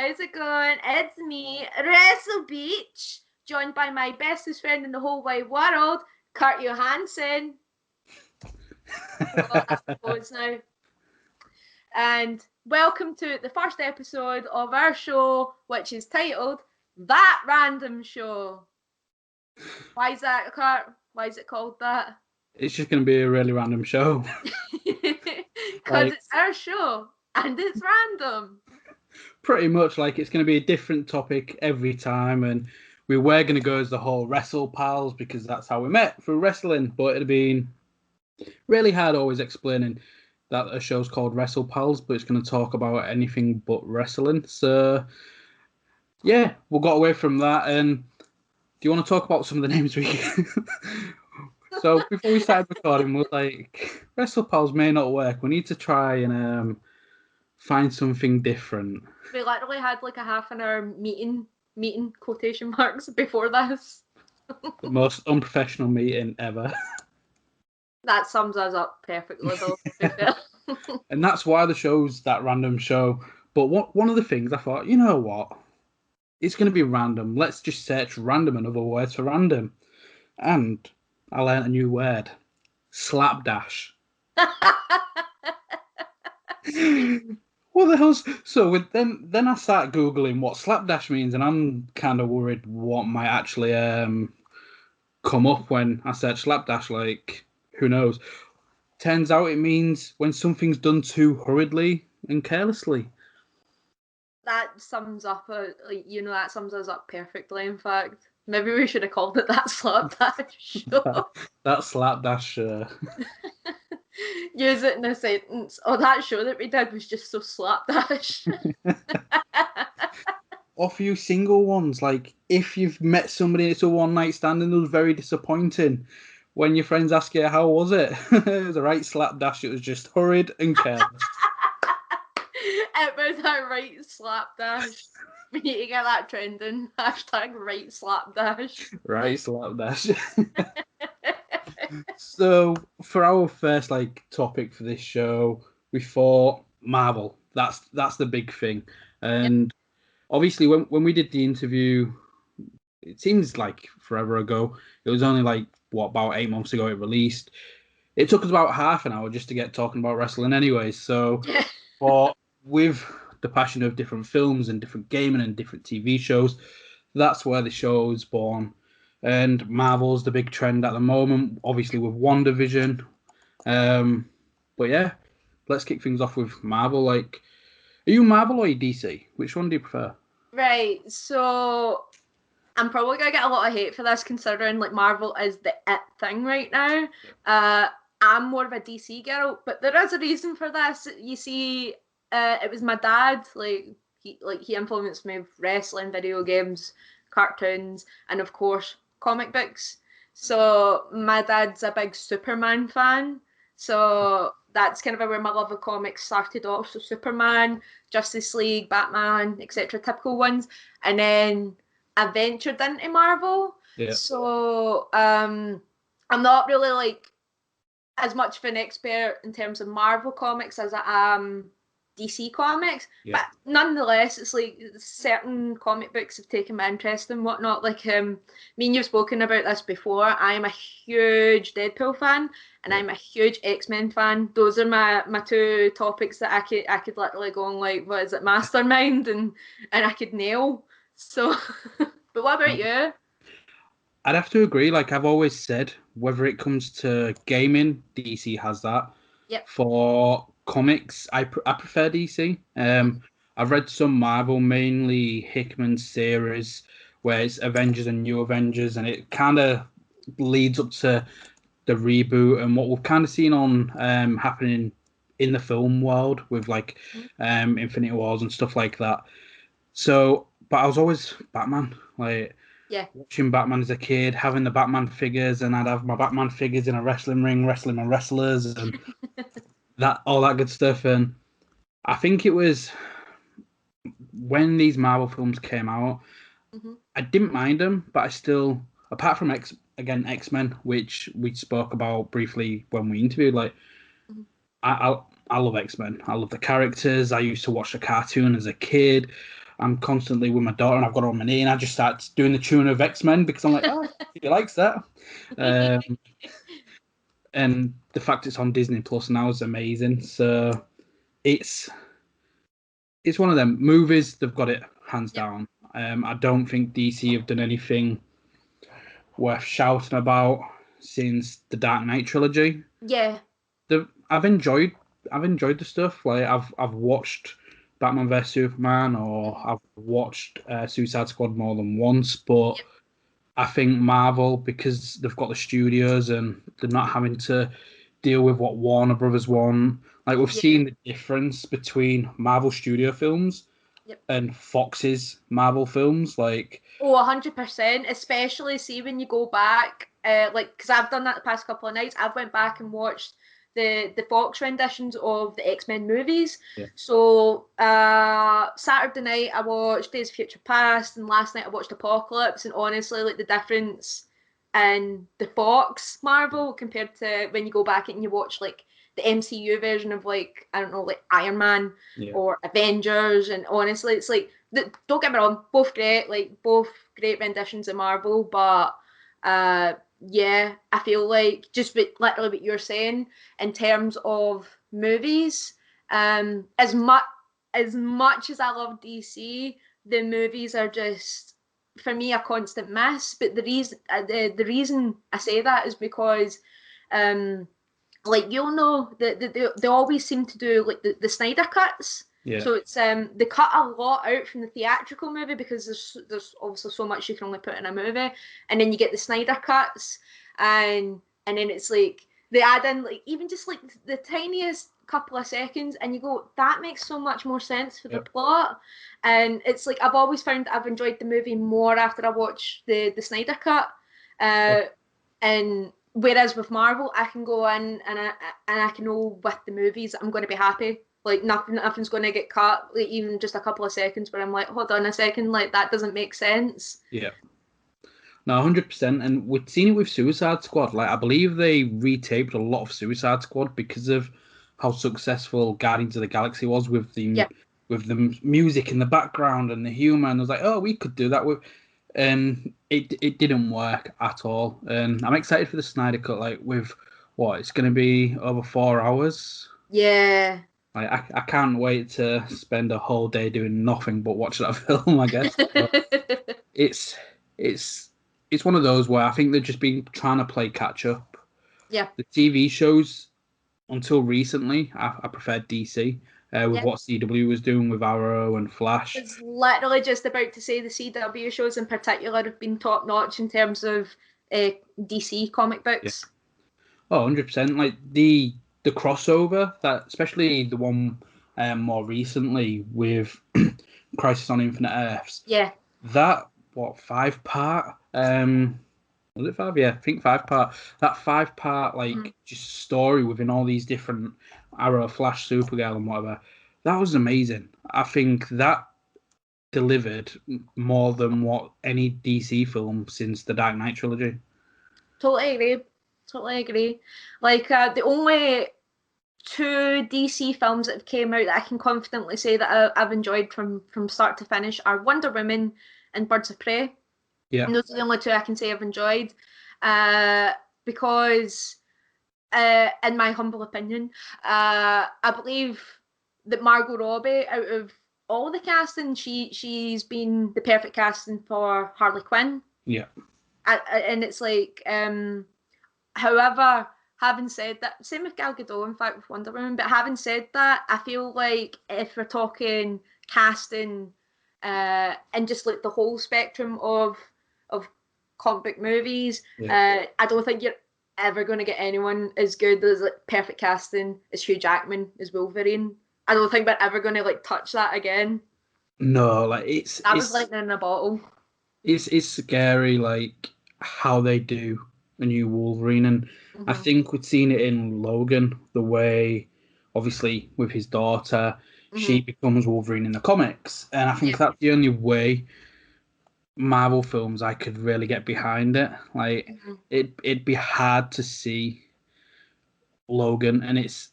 how's it going? It's me, Wrestle Beach, joined by my bestest friend in the whole wide world, Kurt Johansson. I suppose now. And welcome to the first episode of our show, which is titled That Random Show. Why is that, Kurt? Why is it called that? It's just going to be a really random show. Because it's our show and it's random. Pretty much, like, it's going to be a different topic every time, and we were going to go as the whole Wrestle Pals because that's how we met through wrestling, but it'd been really hard always explaining that a show's called Wrestle Pals, but it's going to talk about anything but wrestling. So, yeah, we got away from that, and do you want to talk about some of the names we... So, before we started recording, we were like, Wrestle Pals may not work. We need to try and find something different. We literally had like a half an hour meeting quotation marks before this. The most unprofessional meeting ever. That sums us up perfectly, though. And that's why the show's That Random Show. But one of the things I thought, you know what? It's going to be random. Let's just search random and other words for random. And I learned a new word. Slapdash. What the hell's... So then I start Googling what slapdash means, and I'm kind of worried what might actually come up when I search slapdash. Like, who knows? Turns out it means when something's done too hurriedly and carelessly. That sums up, that sums us up perfectly, in fact. Maybe we should have called it That Slapdash Show. That Slapdash. Use it in a sentence. Oh, that show that we did was just so slapdash. Or for you single ones, like if you've met somebody and it's a one-night stand and it was very disappointing, when your friends ask you, how was it? It was a right slapdash. It was just hurried and careless. It was a right slapdash. We need to get that trending. Hashtag right slapdash. Right slapdash. So for our first topic for this show, we thought Marvel. That's the big thing. And obviously when we did the interview, it seems like forever ago. It was only about 8 months ago it released. It took us about half an hour just to get talking about wrestling anyway. So but with the passion of different films and different gaming and different TV shows, that's where the show is born. And Marvel's the big trend at the moment, obviously with WandaVision. But yeah, let's kick things off with Marvel. Are you Marvel or are you DC? Which one do you prefer? Right, so I'm probably going to get a lot of hate for this considering Marvel is the it thing right now. I'm more of a DC girl, but there is a reason for this. You see, it was my dad, he influenced me with wrestling, video games, cartoons, and of course comic books. So my dad's a big Superman fan, so that's kind of where my love of comics started off. So Superman, Justice League, Batman, etc., typical ones, and then I ventured into Marvel. So I'm not really as much of an expert in terms of Marvel comics as I am DC comics, but nonetheless, it's certain comic books have taken my interest and whatnot. Me and you've spoken about this before. I'm a huge Deadpool fan, and I'm a huge Xmen fan. Those are my two topics that I could literally go on what is it, Mastermind, and I could nail. So, but what about you? I'd have to agree. I've always said, whether it comes to gaming, DC has that. Yep. For comics, I prefer DC. I've read some Marvel, mainly Hickman's series, where it's Avengers and New Avengers, and it kind of leads up to the reboot and what we've kind of seen on happening in the film world with Infinity Wars and stuff like that. So, but I was always Batman. Watching Batman as a kid, having the Batman figures, and I'd have my Batman figures in a wrestling ring, wrestling my wrestlers, and all that good stuff. And I think it was when these Marvel films came out, I didn't mind them, but I still, apart from X-Men, which we spoke about briefly when we interviewed, I love X-Men. I love the characters. I used to watch the cartoon as a kid. I'm constantly with my daughter and I've got her on my knee and I just start doing the tune of Xmen because I'm like, oh, he likes that. And the fact it's on Disney Plus now is amazing. So it's one of them movies. They've got it hands down. I don't think DC have done anything worth shouting about since the Dark Knight trilogy. Yeah. I've enjoyed the stuff. Like I've watched Batman vs Superman, or I've watched Suicide Squad more than once. But I think Marvel, because they've got the studios and they're not having to deal with what Warner Brothers want. Like we've seen the difference between Marvel studio films and Fox's Marvel films. Like 100%. Especially see when you go back, like because I've done that the past couple of nights. I've went back and watched the Fox renditions of the Xmen movies. So Saturday night I watched Days of Future Past, and last night I watched Apocalypse. And honestly, like the difference in the Fox Marvel compared to when you go back and you watch like the MCU version of like, I don't know, like Iron Man or Avengers, and honestly it's like, don't get me wrong, both great, like both great renditions of Marvel, but yeah, I feel like just literally what you're saying in terms of movies, as much as I love DC, the movies are just for me a constant miss. But the reason I say that is because like you'll know that they always seem to do like the Snyder cuts. So it's they cut a lot out from the theatrical movie because there's obviously so much you can only put in a movie, and then you get the Snyder cuts, and then it's like they add in like even just like the tiniest couple of seconds, and you go, that makes so much more sense for the plot. And it's like I've always found that I've enjoyed the movie more after I watch the Snyder cut, and whereas with Marvel, I can go in and I can know with the movies I'm going to be happy. Like nothing's going to get cut. Like even just a couple of seconds where I'm like, hold on a second, like that doesn't make sense. Yeah. No, 100%. And we've seen it with Suicide Squad. Like I believe they retaped a lot of Suicide Squad because of how successful Guardians of the Galaxy was with the music in the background and the humor. And I was like, oh, we could do that with. And it didn't work at all. And I'm excited for the Snyder Cut. Like with what it's going to be over 4 hours. Yeah. I can't wait to spend a whole day doing nothing but watch that film, I guess. It's one of those where I think they've just been trying to play catch up. Yeah. The TV shows, until recently, I preferred DC with what CW was doing with Arrow and Flash. I was literally just about to say the CW shows in particular have been top notch in terms of DC comic books. Oh, 100%. Like the crossover, that especially the one more recently with Crisis on Infinite Earths. Yeah. That 5-part? Was it 5? Yeah, I think 5-part. That 5-part just story within all these different Arrow, Flash, Supergirl, and whatever. That was amazing. I think that delivered more than what any DC film since the Dark Knight trilogy. Totally agree. Like the only 2 DC films that have came out that I can confidently say that I've enjoyed from start to finish are Wonder Woman and Birds of Prey. Yeah. And those are the only 2 I can say I've enjoyed. Because in my humble opinion, I believe that Margot Robbie, out of all the casting, she's been the perfect casting for Harley Quinn. Yeah. And it's like, however, having said that, same with Gal Gadot, in fact, with Wonder Woman, but having said that, I feel like if we're talking casting and just like the whole spectrum of comic book movies, I don't think you're ever going to get anyone as good as like perfect casting as Hugh Jackman as Wolverine. I don't think we're ever going to like touch that again. No, like that was lightning in a bottle. It's scary, like how they do a new Wolverine, and I think we've seen it in Logan, the way obviously with his daughter, she becomes Wolverine in the comics, and I think that's the only way Marvel films I could really get behind it. Like it'd be hard to see Logan, and it's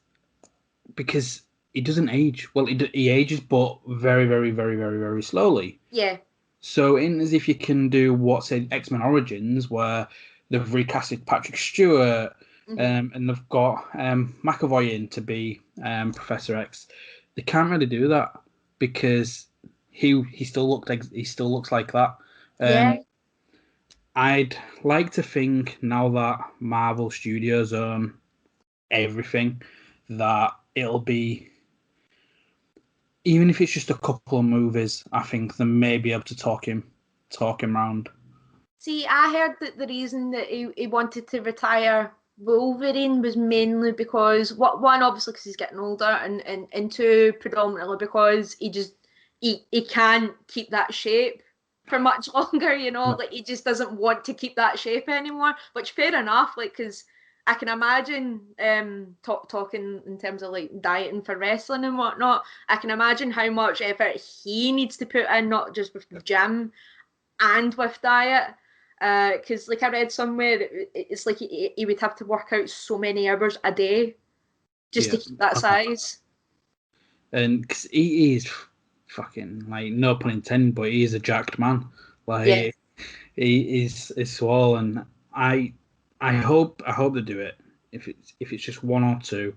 because he doesn't age. Well, he ages, but very, very, very, very, very slowly. Yeah. So, in as if you can do what's in X-Men Origins, where they've recasted Patrick Stewart, and they've got McAvoy in to be Professor X. They can't really do that because he still looks like that. Yeah. I'd like to think now that Marvel Studios own everything, that it'll be, even if it's just a couple of movies, I think they may be able to talk him round. See, I heard that the reason that he wanted to retire Wolverine was mainly because one, obviously because he's getting older, and two, predominantly because he can't keep that shape for much longer, No. like he just doesn't want to keep that shape anymore, which fair enough, like, because I can imagine talking in terms of like dieting for wrestling and whatnot. I can imagine how much effort he needs to put in, not just with the gym and with diet. Because like I read somewhere, it's like he would have to work out so many hours a day just to keep that size. And cause he is fucking, like, no pun intended, but he is a jacked man. Like, Yeah. he is swole, and I hope they do it. If it's just one or two,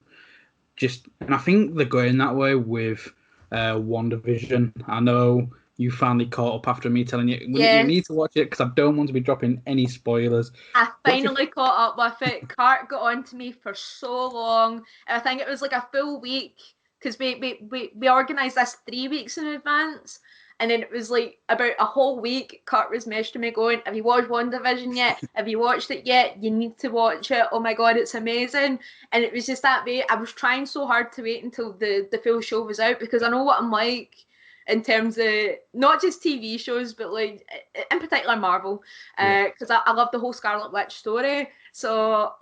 and I think they're going that way with WandaVision. I know you finally caught up after me telling you you need to watch it, because I don't want to be dropping any spoilers. I finally caught up with it. Cart got on to me for so long. I think it was like a full week, because we organised this 3 weeks in advance. And then it was like about a whole week, Cart was messaging me going, have you watched WandaVision yet? Have you watched it yet? You need to watch it. Oh my God, it's amazing. And it was just that way. I was trying so hard to wait until the full show was out, because I know what I'm like in terms of not just TV shows, but like in particular Marvel, because I love the whole Scarlet Witch story. So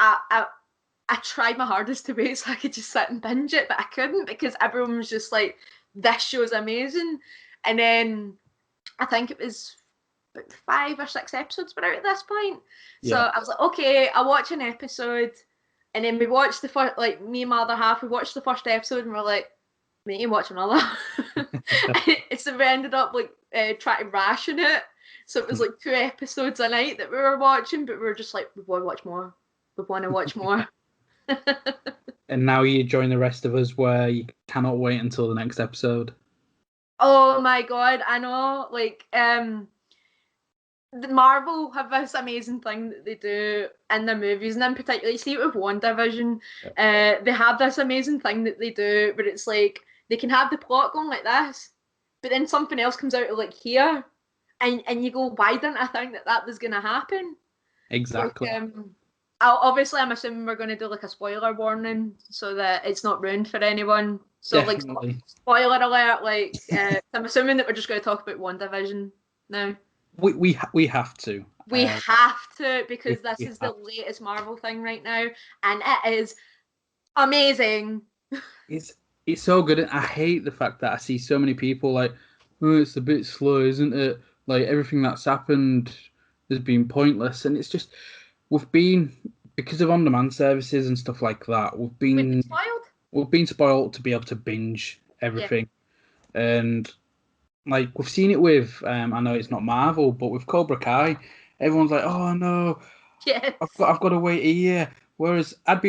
I tried my hardest to wait so I could just sit and binge it, but I couldn't, because everyone was just like, this show's amazing. And then I think it was about 5 or 6 episodes were out at this point. So I was like, okay, I'll watch an episode. And then we watched the first, like me and my other half, we watched the first episode and we're like, we need to watch another. So we ended up like trying to ration it. So it was like 2 episodes a night that we were watching, but we were just like, we want to watch more. We want to watch more. And now you join the rest of us where you cannot wait until the next episode. Oh my God, I know. Like, the Marvel have this amazing thing that they do in their movies, and in particular, you see it with WandaVision. They have this amazing thing that they do where it's like they can have the plot going like this, but then something else comes out of like here, and you go, why didn't I think that was gonna happen? Exactly. Like, obviously, I'm assuming we're going to do like a spoiler warning so that it's not ruined for anyone. So, Definitely. like, spoiler alert! Like, I'm assuming that we're just going to talk about WandaVision now. We have to. We have to, because this is the to. latest Marvel thing right now, and it is amazing. It's so good, and I hate the fact that I see so many people like, oh, it's a bit slow, isn't it? Like, everything that's happened has been pointless, and it's just because of on-demand services and stuff like that. We've been spoiled to be able to binge everything, and like we've seen it with I know it's not Marvel, but with Cobra Kai, everyone's like, oh no, I've got to wait a year. Whereas I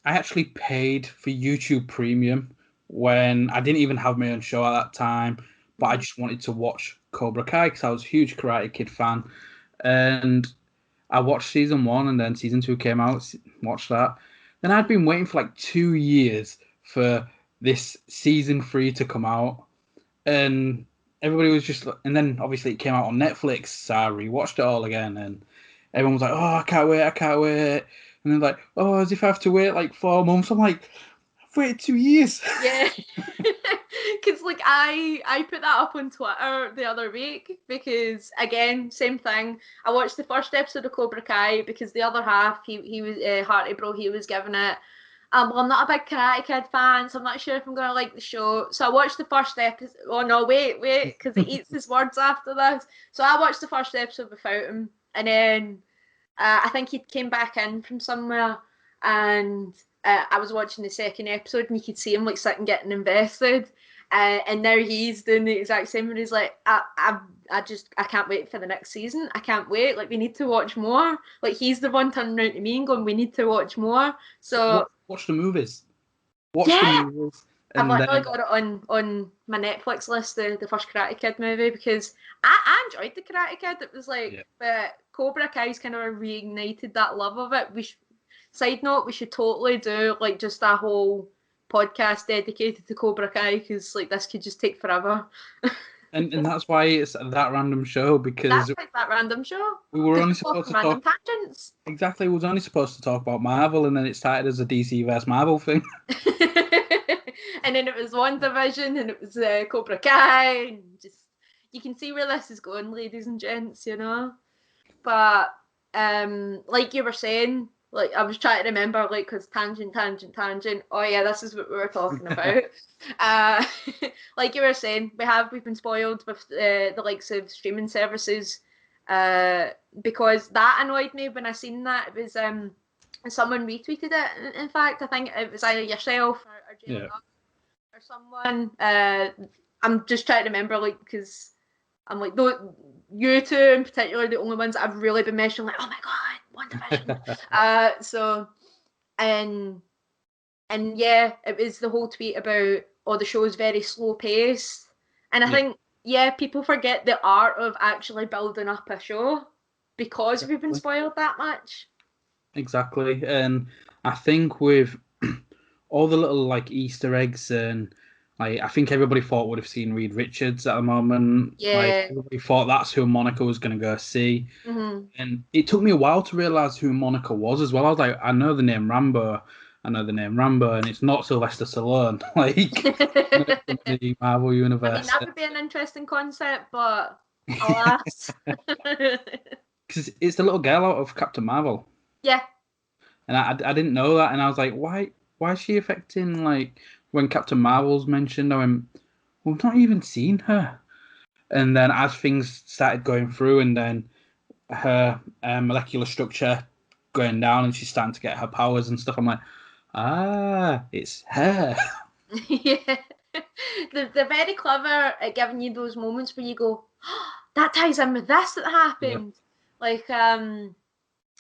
actually paid for YouTube Premium when I didn't even have my own show at that time, but I just wanted to watch Cobra Kai because I was a huge Karate Kid fan, and I watched season 1, and then season 2 came out. Watched that. Then I'd been waiting for like 2 years for this season 3 to come out, and everybody was just. And then obviously it came out on Netflix, so I rewatched it all again, and everyone was like, "Oh, I can't wait!" And they're like, "Oh, as if I have to wait like 4 months." I'm like, I've waited 2 years. Yeah. Because like I put that up on Twitter the other week, because again, same thing. I watched the first episode of Cobra Kai because the other half, he was Hearty Bro, he was giving it. Well, I'm not a big Karate Kid fan, so I'm not sure if I'm gonna like the show. So I watched the first episode. Oh no, wait, because he eats his words after this. So I watched the first episode without him, and then I think he came back in from somewhere, and I was watching the second episode and you could see him like sitting getting invested. And now he's doing the exact same, and he's like, I can't wait for the next season. I can't wait. Like, we need to watch more. Like, he's the one turning around to me and going, we need to watch more. So watch the movies. Watch yeah, the movies. I've literally got it on my Netflix list, the first Karate Kid movie, because I enjoyed the Karate Kid. It was like, but Cobra Kai's kind of reignited that love of it. Side note, we should totally do like just a whole podcast dedicated to Cobra Kai, because like this could just take forever. and that's why it's that random show, because that's why it's that random show. We were only supposed to random tangents. Exactly, we was only supposed to talk about Marvel, and then it started as a DC vs Marvel thing. And then it was WandaVision, and it was Cobra Kai, and just you can see where this is going, ladies and gents, you know. But like you were saying, like I was trying to remember, like, because tangent. Oh yeah, this is what we were talking about. Like you were saying, we've been spoiled with the likes of streaming services, because that annoyed me when I seen that. It was someone retweeted it. In fact, I think it was either yourself or Jay or someone. I'm just trying to remember, like, because I'm like, you two in particular, the only ones that I've really been mentioning, like, oh my god, WandaVision. So, and yeah, it was the whole tweet about, the show's very slow paced, and I think people forget the art of actually building up a show because we've been spoiled that much. Exactly, and I think with all the little like Easter eggs, and I think everybody thought would have seen Reed Richards at the moment. Yeah. Like, everybody thought that's who Monica was going to go see. Mm-hmm. And it took me a while to realise who Monica was as well. I was like, I know the name Rambo, and it's not Sylvester Stallone. Like, in the Marvel universe. I mean, that would be an interesting concept, but alas. Because it's the little girl out of Captain Marvel. Yeah. And I didn't know that, and I was like, why is she affecting, like, when Captain Marvel's mentioned, I went, we've not even seen her. And then as things started going through, and then her molecular structure going down, and she's starting to get her powers and stuff, I'm like, it's her. Yeah. They're very clever at giving you those moments where you go, oh, that ties in with this that happened. Yeah. Like,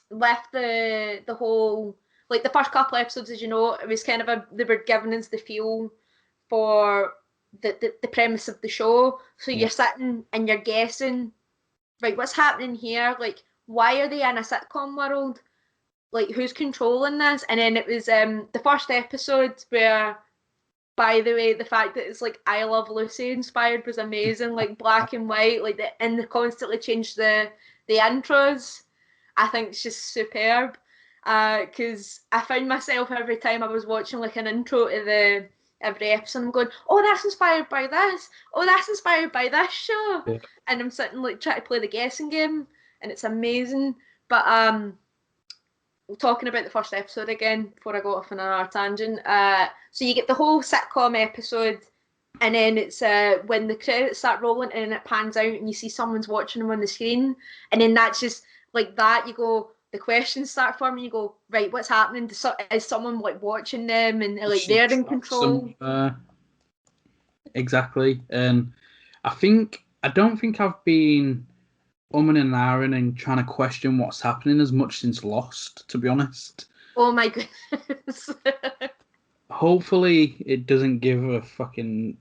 with the whole, like, the first couple episodes, as you know, it was kind of they were giving us the feel for the premise of the show. So you're sitting and you're guessing, right, what's happening here? Like, why are they in a sitcom world? Like, who's controlling this? And then it was the first episode where, by the way, the fact that it's like I Love Lucy inspired was amazing. Like, black and white, like, and they constantly changed the intros. I think it's just superb, because I found myself every time I was watching like an intro to every episode, I'm going, oh, that's inspired by this. Oh, that's inspired by this show. Yeah. And I'm sitting like trying to play the guessing game, and it's amazing. But talking about the first episode again before I go off on another tangent. So you get the whole sitcom episode, and then it's when the credits start rolling and it pans out and you see someone's watching them on the screen, and then that's just like that. You go, the questions start forming. You go, right, what's happening? Is someone like watching them, and like they're in control? Exactly. And I don't think I've been and ahhing and trying to question what's happening as much since Lost, to be honest. Oh my goodness. Hopefully it doesn't give a fucking,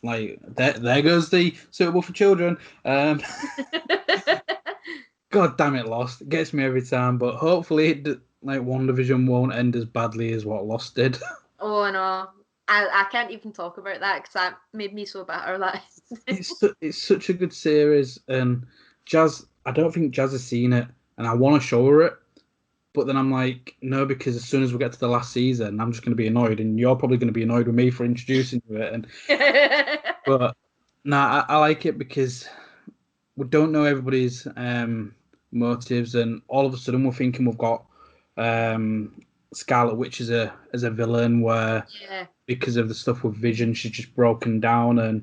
like, there goes the suitable for children. God damn it, Lost. It gets me every time, but hopefully like WandaVision won't end as badly as what Lost did. Oh no. I can't even talk about that because that made me so bitter. That it's such a good series, and Jazz, I don't think Jazz has seen it, and I want to show her it, but then I'm like, no, because as soon as we get to the last season, I'm just going to be annoyed, and you're probably going to be annoyed with me for introducing you to it. And but I like it because we don't know everybody's motives, and all of a sudden we're thinking we've got Scarlet Witch as a villain, where because of the stuff with Vision, she's just broken down, and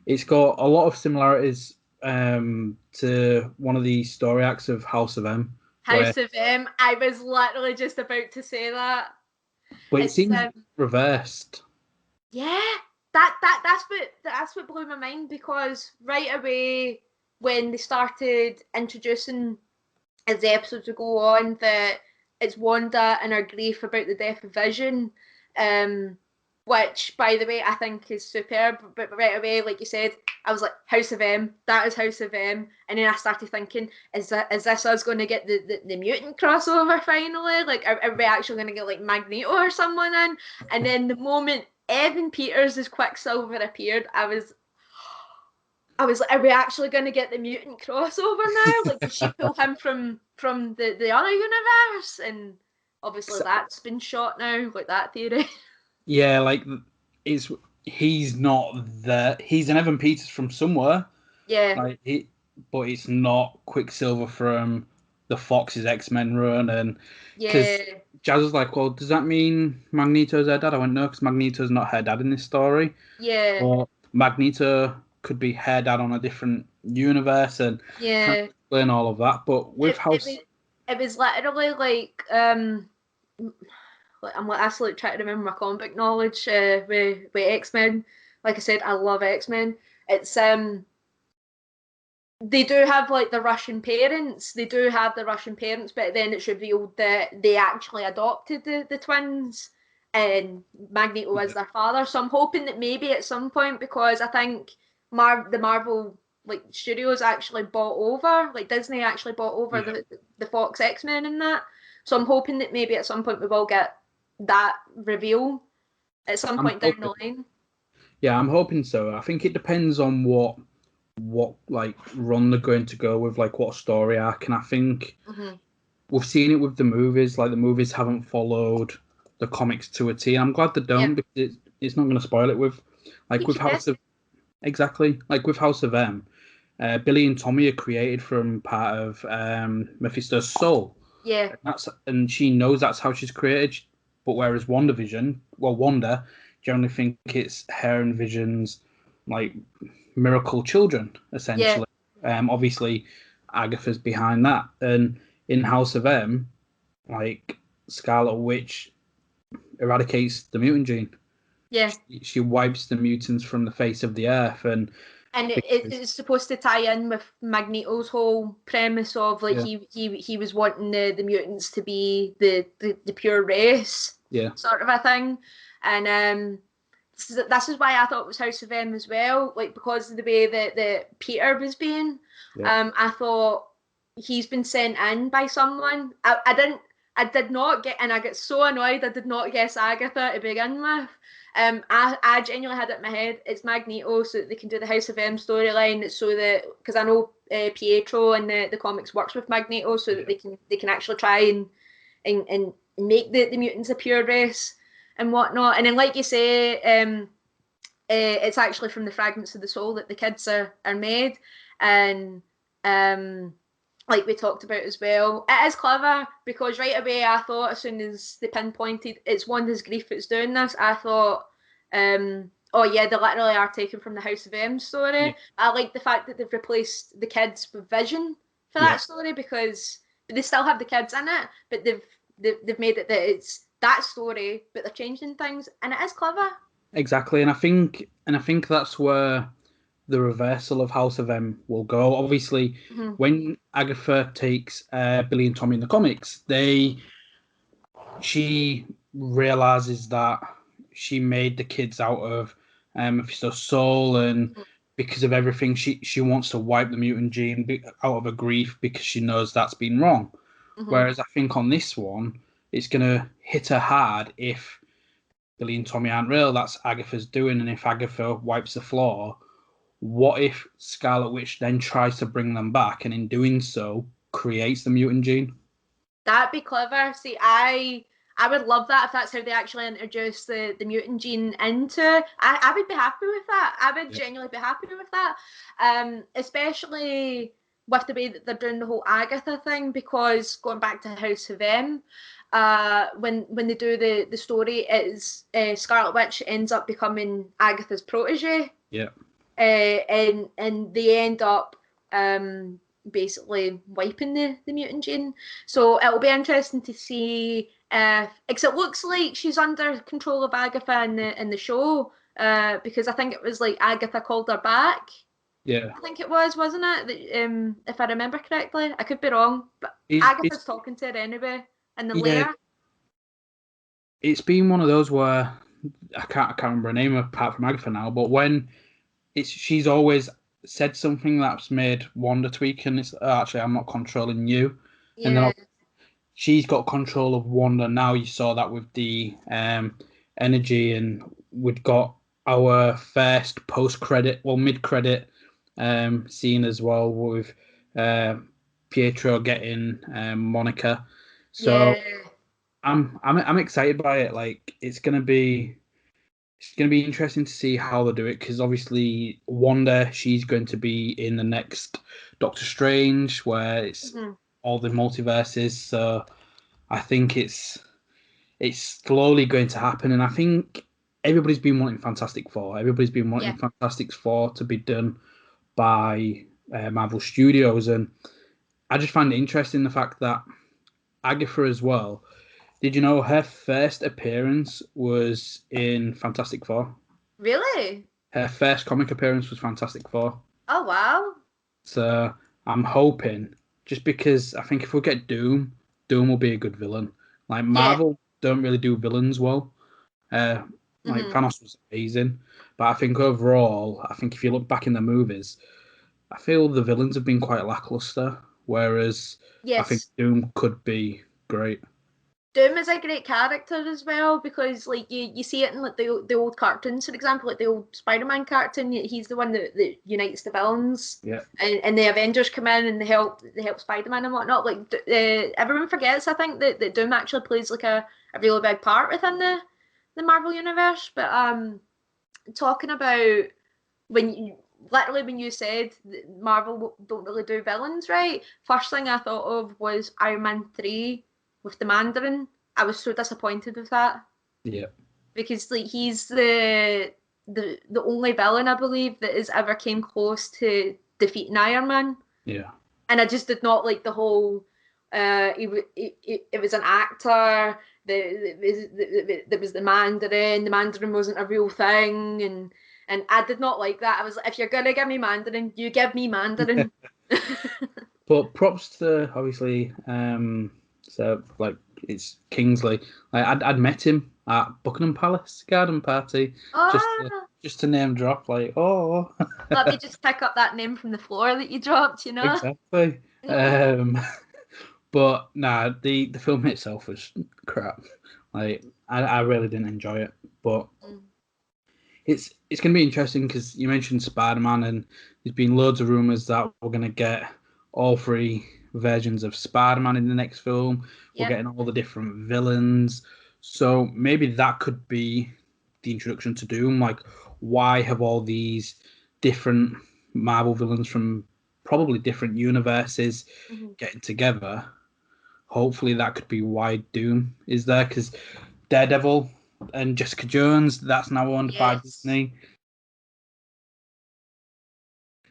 it's got a lot of similarities to one of the story arcs of House of M. House of M. I was literally just about to say that. But it It's seems reversed. yeah, that's what blew my mind, because right away when they started introducing, as the episodes would go on, that it's Wanda and her grief about the death of Vision, which, by the way, I think is superb. But right away, like you said, I was like, House of M, that is House of M. And then I started thinking, is this us going to get the mutant crossover finally? Like, are we actually going to get like Magneto or someone in? And then the moment Evan Peters as Quicksilver appeared, I was like, are we actually going to get the mutant crossover now? Like, did she pull him from the other universe? And obviously that's been shot now, like that theory. Yeah, like he's not there. He's an Evan Peters from somewhere. Yeah. Like but it's not Quicksilver from the Fox's X-Men run. And because Jazz was like, well, does that mean Magneto's her dad? I went, no, because Magneto's not her dad in this story. Yeah. Or Magneto could be her dad on a different universe, and trying to explain all of that. But with it was literally like I'm like absolutely trying to remember my comic book knowledge with X-Men. Like I said, I love X-Men. It's they do have like the Russian parents. They do have the Russian parents, but then it's revealed that they actually adopted the twins, and Magneto is their father. So I'm hoping that maybe at some point, because I think the Marvel like studios actually bought over, like Disney actually bought over the Fox X-Men and that. So I'm hoping that maybe at some point we will get that reveal at some point down the line. Yeah, I'm hoping so. I think it depends on what like run they're going to go with, like what story arc. And I think we've seen it with the movies. Like the movies haven't followed the comics to a T. And I'm glad they don't, because it's not going to spoil it with House of House of M. Billy and Tommy are created from part of Mephisto's soul. Yeah. And she knows that's how she's created. But whereas Wanda, generally think it's her and Vision's like miracle children, essentially. Obviously, Agatha's behind that. And in House of M, like Scarlet Witch eradicates the mutant gene. Yeah. She wipes the mutants from the face of the earth, and it's supposed to tie in with Magneto's whole premise of like he was wanting the mutants to be the pure race, sort of a thing. And this is why I thought it was House of M as well, like because of the way that Peter was being. I thought he's been sent in by someone. I did not get, and I get so annoyed I did not guess Agatha to begin with. I genuinely had it in my head, it's Magneto, so that they can do the House of M storyline, so that, because I know Pietro in the comics works with Magneto, so that they can actually try and make the mutants a pure race and whatnot. And then, like you say, it's actually from the fragments of the soul that the kids are made. And like we talked about as well, it is clever, because right away I thought, as soon as they pinpointed it's Wanda's grief that's doing this, I thought, oh yeah, they literally are taken from the House of M story. I like the fact that they've replaced the kids with Vision for that story, because they still have the kids in it, but they've made it that it's that story, but they're changing things, and it is clever. Exactly, and I think that's where the reversal of House of M will go. Obviously, when Agatha takes Billy and Tommy in the comics, she realizes that she made the kids out of Mephisto's soul, and because of everything, she wants to wipe the mutant gene out of her grief, because she knows that's been wrong. Whereas I think on this one, it's going to hit her hard if Billy and Tommy aren't real. That's Agatha's doing, and if Agatha wipes the floor, what if Scarlet Witch then tries to bring them back, and in doing so creates the mutant gene? That'd be clever. See, I would love that if that's how they actually introduce the mutant gene into. I would be happy with that. I would genuinely be happy with that. Especially with the way that they're doing the whole Agatha thing, because going back to House of M, when they do the story, it's Scarlet Witch ends up becoming Agatha's protege. Yeah. And they end up basically wiping the mutant gene. So it'll be interesting to see if, because it looks like she's under control of Agatha in the show, because I think it was like Agatha called her back. Yeah. I think it was, wasn't it? If I remember correctly, I could be wrong, but It's, Agatha's talking to her anyway in the yeah, lair. it's been one of those where I can't remember her name apart from Agatha now, but when she's always said something that's made Wanda tweak, and it's actually I'm not controlling you, and then Yeah, she's got control of Wanda now. You saw that with the energy, and we'd got our first mid-credit scene as well with Pietro getting Monica. So yeah, I'm excited by it. Like it's gonna be interesting to see how they do it, because obviously Wanda, she's going to be in the next Doctor Strange, where it's all the multiverses. So I think it's slowly going to happen, and I think everybody's been wanting Fantastic Four. Everybody's been wanting yeah. Fantastic Four to be done by Marvel Studios, and I just find it interesting the fact that Agatha as well. Did you know her first appearance was in Fantastic Four? Really? Her first comic appearance was Fantastic Four. Oh wow. So I'm hoping, just because I think if we get Doom, Doom will be a good villain. Like Yeah. Marvel don't really do villains well. Like Mm-hmm. Thanos was amazing, but I think overall, I think if you look back in the movies, I feel the villains have been quite lackluster. Whereas I think Yes. Doom could be great. Doom is a great character as well, because like you see it in like the old cartoons, for example, like the old Spider-Man cartoon. He's the one that unites the villains, Yeah, and the Avengers come in and they help Spider-Man and whatnot. Like everyone forgets, I think, that Doom actually plays like a really big part within the Marvel universe. But talking about when you literally when you said that Marvel don't really do villains, right? First thing I thought of was Iron Man 3 with the Mandarin. I was so disappointed with that, yeah, because like he's the only villain I believe that has ever came close to defeating Iron Man, yeah, and I just did not like the whole. It was an actor. There was the Mandarin. The Mandarin wasn't a real thing, and I did not like that. I was like, if you're gonna give me Mandarin, you give me Mandarin. But props to obviously, so like it's Kingsley. Like I'd met him at Buckingham Palace garden party, just to, Oh, just to name drop. Like, oh, let me just pick up that name from the floor that you dropped. exactly. Um, but nah, the film itself was crap. Like I really didn't enjoy it. But it's going to be interesting because you mentioned Spider-Man, and there's been loads of rumors that we're going to get all three versions of Spider-Man in the next film. We're Yep. getting all the different villains. So maybe that could be the introduction to Doom. Like, why have all these different Marvel villains from probably different universes getting together? Hopefully that could be why Doom is there, because Daredevil and Jessica Jones, that's now owned by Yes. Disney.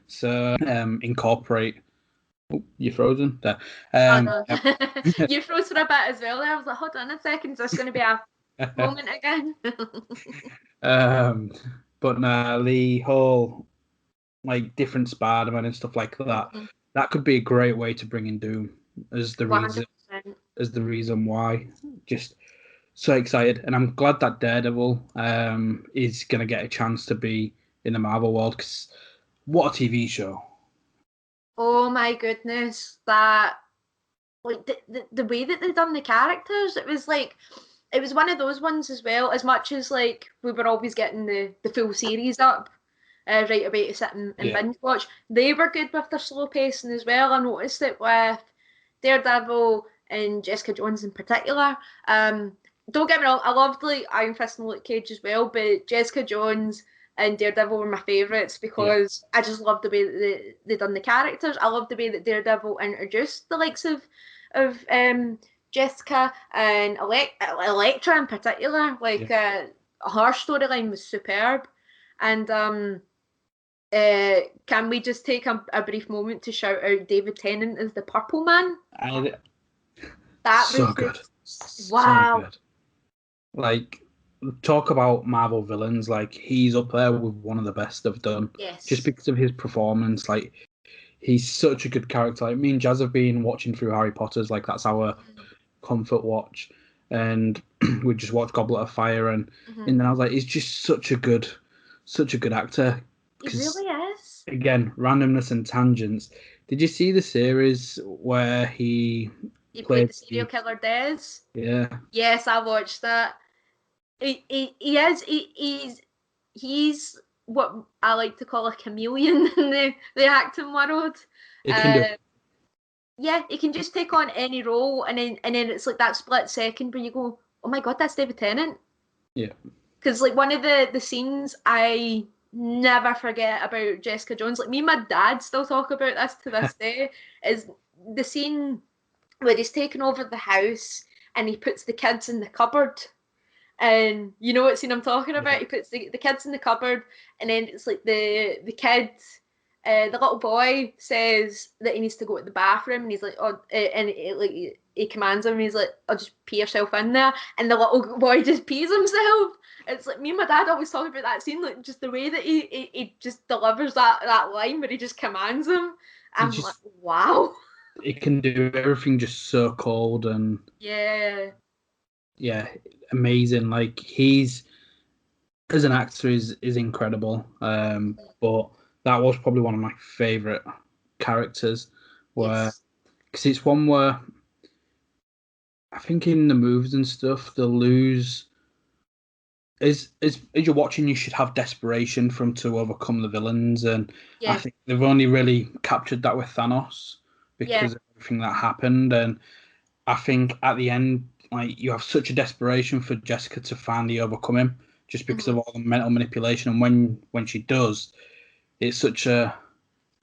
So incorporate. Oh, you're frozen there. Oh no. Yep. You froze for a bit as well. I was like, hold on a second, is this going to be a moment again? um, but no, the whole like different Spider-Man and stuff like that. That could be a great way to bring in Doom as the reason 100%. why. Just so excited, and I'm glad that Daredevil is going to get a chance to be in the Marvel world, because what a TV show. Oh my goodness, that like the way that they done the characters, it was one of those ones as well. As much as like we were always getting the full series up, right away to sit and Yeah, binge watch, they were good with their slow pacing as well. I noticed it with Daredevil and Jessica Jones in particular. Don't get me wrong, I loved like Iron Fist and Luke Cage as well, but Jessica Jones and Daredevil were my favourites, yeah, because I just loved the way that they done the characters. I loved the way that Daredevil introduced the likes of Jessica and Elektra in particular. yeah. Like her storyline was superb, and Can we just take a brief moment to shout out David Tennant as the Purple Man? That so was good. Wow. So good. Like, talk about Marvel villains. Like, he's up there with one of the best they've done. Yes. Just because of his performance. Like, he's such a good character. Like, me and Jazz have been watching through Harry Potter's. Like, that's our comfort watch. And we just watched Goblet of Fire. And then I was like, he's just such a good actor. He really is. Again, randomness and tangents. Did you see the series where he played the serial killer Des? Yeah. Yes, I watched that. He's what I like to call a chameleon in the acting world. Yeah, he can just take on any role, and then it's like that split second where you go, oh my god, that's David Tennant. Yeah. Because like one of the scenes I never forget about Jessica Jones, like me and my dad still talk about this to this day, is the scene where he's taken over the house and he puts the kids in the cupboard. And you know what scene I'm talking about? Yeah. He puts the kids in the cupboard, and then it's like the kid, the little boy says that he needs to go to the bathroom, and he's like, oh, and he commands him, and he's like, oh, just pee yourself in there, and the little boy just pees himself. It's like me and my dad always talk about that scene, like just the way that he just delivers that line where he just commands him. I'm like, wow. It can do everything just so cold and yeah, amazing. Like he's as an actor is incredible. But that was probably one of my favorite characters, where because it's one where I think in the movies and stuff they'll lose. As you're watching, you should have desperation from to overcome the villains, and I think they've only really captured that with Thanos because of everything that happened. And I think at the end, like you have such a desperation for Jessica to finally overcome him, just because of all the mental manipulation. And when she does, it's such a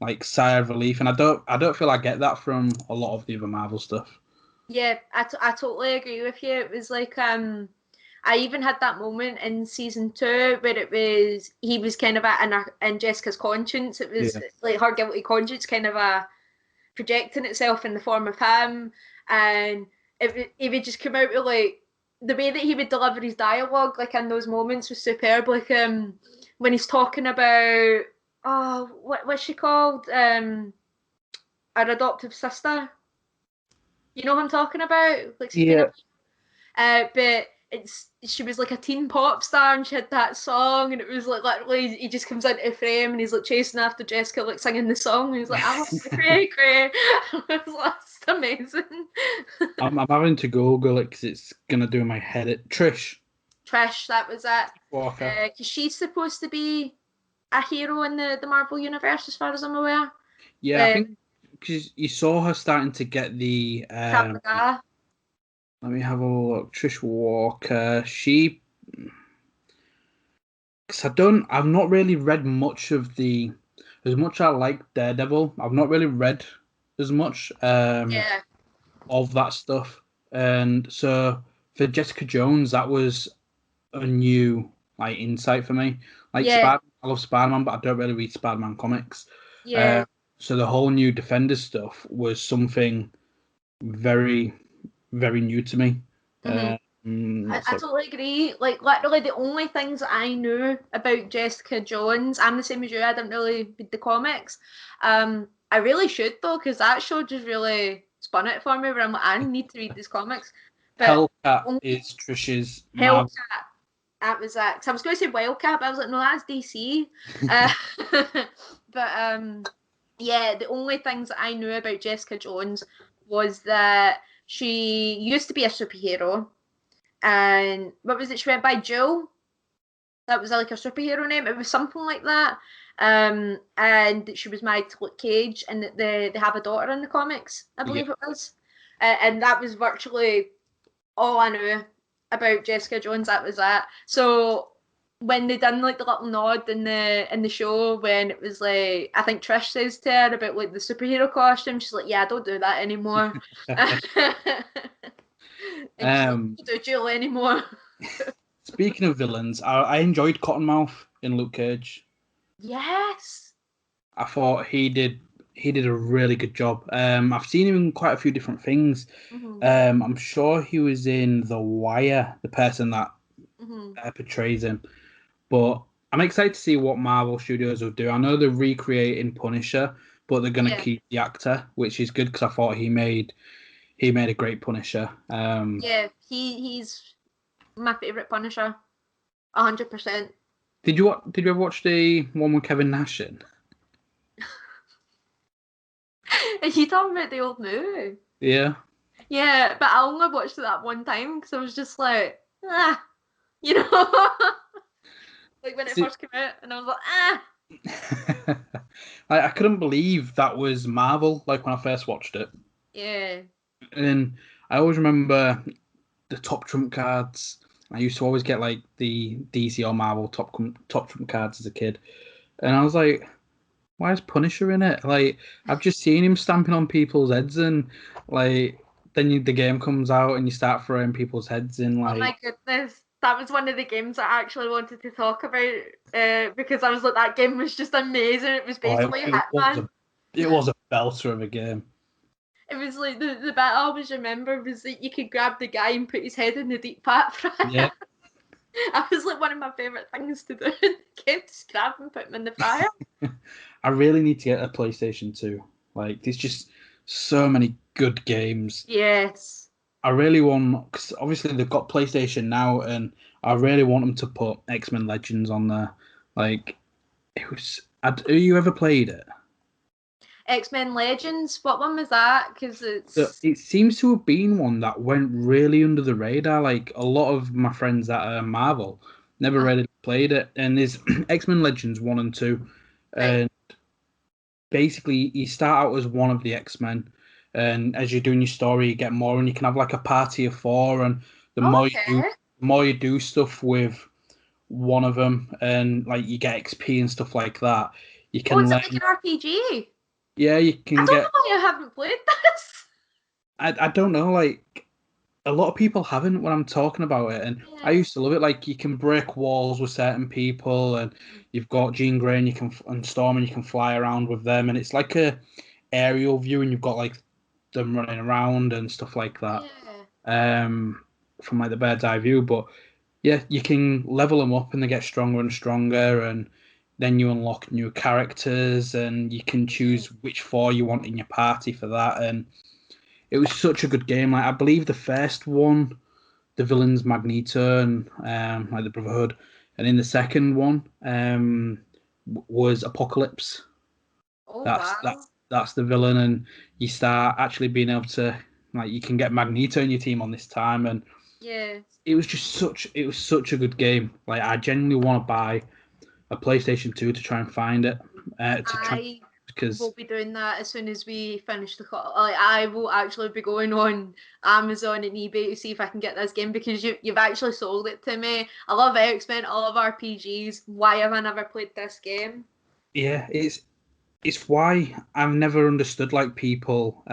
like sigh of relief. And I don't feel I get that from a lot of the other Marvel stuff. Yeah, I totally agree with you. It was like I even had that moment in season 2 where he was kind of in Jessica's conscience. It was like her guilty conscience kind of projecting itself in the form of him, and he would just come out with like the way that he would deliver his dialogue, like in those moments, was superb. Like when he's talking about what's she called, our adoptive sister. You know who I'm talking about? Like but she was like a teen pop star and she had that song and it was like literally he just comes into frame and he's like chasing after Jessica like singing the song and he's like I want to cray. That's amazing. I'm having to Google it because it's gonna do my head. Trish, that was it. Walker. Because she's supposed to be a hero in the Marvel universe as far as I'm aware. Yeah, I think because you saw her starting to get the let me have a look. Trish Walker. She, because I've not really read much of as much I like Daredevil. I've not really read as much of that stuff. And so for Jessica Jones, that was a new like insight for me. Like I love Spider-Man, but I don't really read Spider-Man comics. Yeah. So the whole new Defender stuff was something very, very new to me. I totally agree. Like literally the only things I knew about Jessica Jones, I'm the same as you, I didn't really read the comics. I really should though, because that show just really spun it for me where I'm like, I need to read these comics. But Hellcat is Trish's Hellcat. That was that. Cause I was going to say Wildcat, but I was like, no, that's DC. But yeah, the only things that I knew about Jessica Jones was that she used to be a superhero. And what was it? She went by Jill. That was like a superhero name. It was something like that. And she was married to Luke Cage, and they have a daughter in the comics, I believe it was. And that was virtually all I knew about Jessica Jones. That was that. So when they done like the little nod in the show when it was like I think Trish says to her about like the superhero costume, she's like, yeah, I don't do that anymore. And don't do Jill anymore. Speaking of villains, I enjoyed Cottonmouth in Luke Cage. Yes. I thought he did a really good job. I've seen him in quite a few different things. Mm-hmm. I'm sure he was in The Wire, the person that portrays him. But I'm excited to see what Marvel Studios will do. I know they're recreating Punisher, but they're going to keep the actor, which is good because I thought he made a great Punisher. Yeah, he's my favorite Punisher, 100%. Did you ever watch the one with Kevin Nash in? Are you talking about the old movie? Yeah. Yeah, but I only watched it that one time because I was just like, you know, like when it first came out, and I was like, I couldn't believe that was Marvel, like when I first watched it. Yeah. And I always remember the top trump cards. I used to always get like the DC or Marvel top trump cards as a kid, and I was like, "Why is Punisher in it?" Like I've just seen him stamping on people's heads, and like then the game comes out and you start throwing people's heads in. Like, oh my goodness, that was one of the games I actually wanted to talk about because I was like, that game was just amazing. It was basically Hitman. It was a belter of a game. It was like the bit I always remember was that you could grab the guy and put his head in the deep fat fryer. Yeah. That was like one of my favourite things to do in the game, just grab and put him in the fryer. I really need to get a PlayStation 2. Like, there's just so many good games. Yes. I really want, because obviously they've got PlayStation now, and I really want them to put Xmen Legends on there. Like, it was. Have you ever played it? Xmen Legends, what one was that? Because it seems to have been one that went really under the radar. Like a lot of my friends that are Marvel never really played it. And there's X-Men Legends 1 and 2, and basically you start out as one of the X-Men, and as you're doing your story, you get more, and you can have like a party of 4, and the more you do stuff with one of them, and like you get XP and stuff like that, you can. Oh, it's like an RPG. Yeah, you can I don't know why I haven't played this. I don't know, like a lot of people haven't when I'm talking about it, and I used to love it. Like you can break walls with certain people, and you've got Jean Grey and Storm, and you can fly around with them, and it's like a aerial view, and you've got like them running around and stuff like that. From like the bird's eye view, but yeah, you can level them up, and they get stronger and stronger, and then you unlock new characters, and you can choose which 4 you want in your party for that. And it was such a good game. Like I believe the first one, the villain's Magneto and like the Brotherhood, and in the second one was Apocalypse. Oh, That's the villain, and you start actually being able to like you can get Magneto in your team on this time, and it was such a good game. Like I genuinely want to buy a PlayStation 2 to try and find it. Because we'll be doing that as soon as we finish the call. Like I will actually be going on Amazon and eBay to see if I can get this game because you've actually sold it to me. I love X-Men, I love RPGs. Why have I never played this game? Yeah, it's why I've never understood like people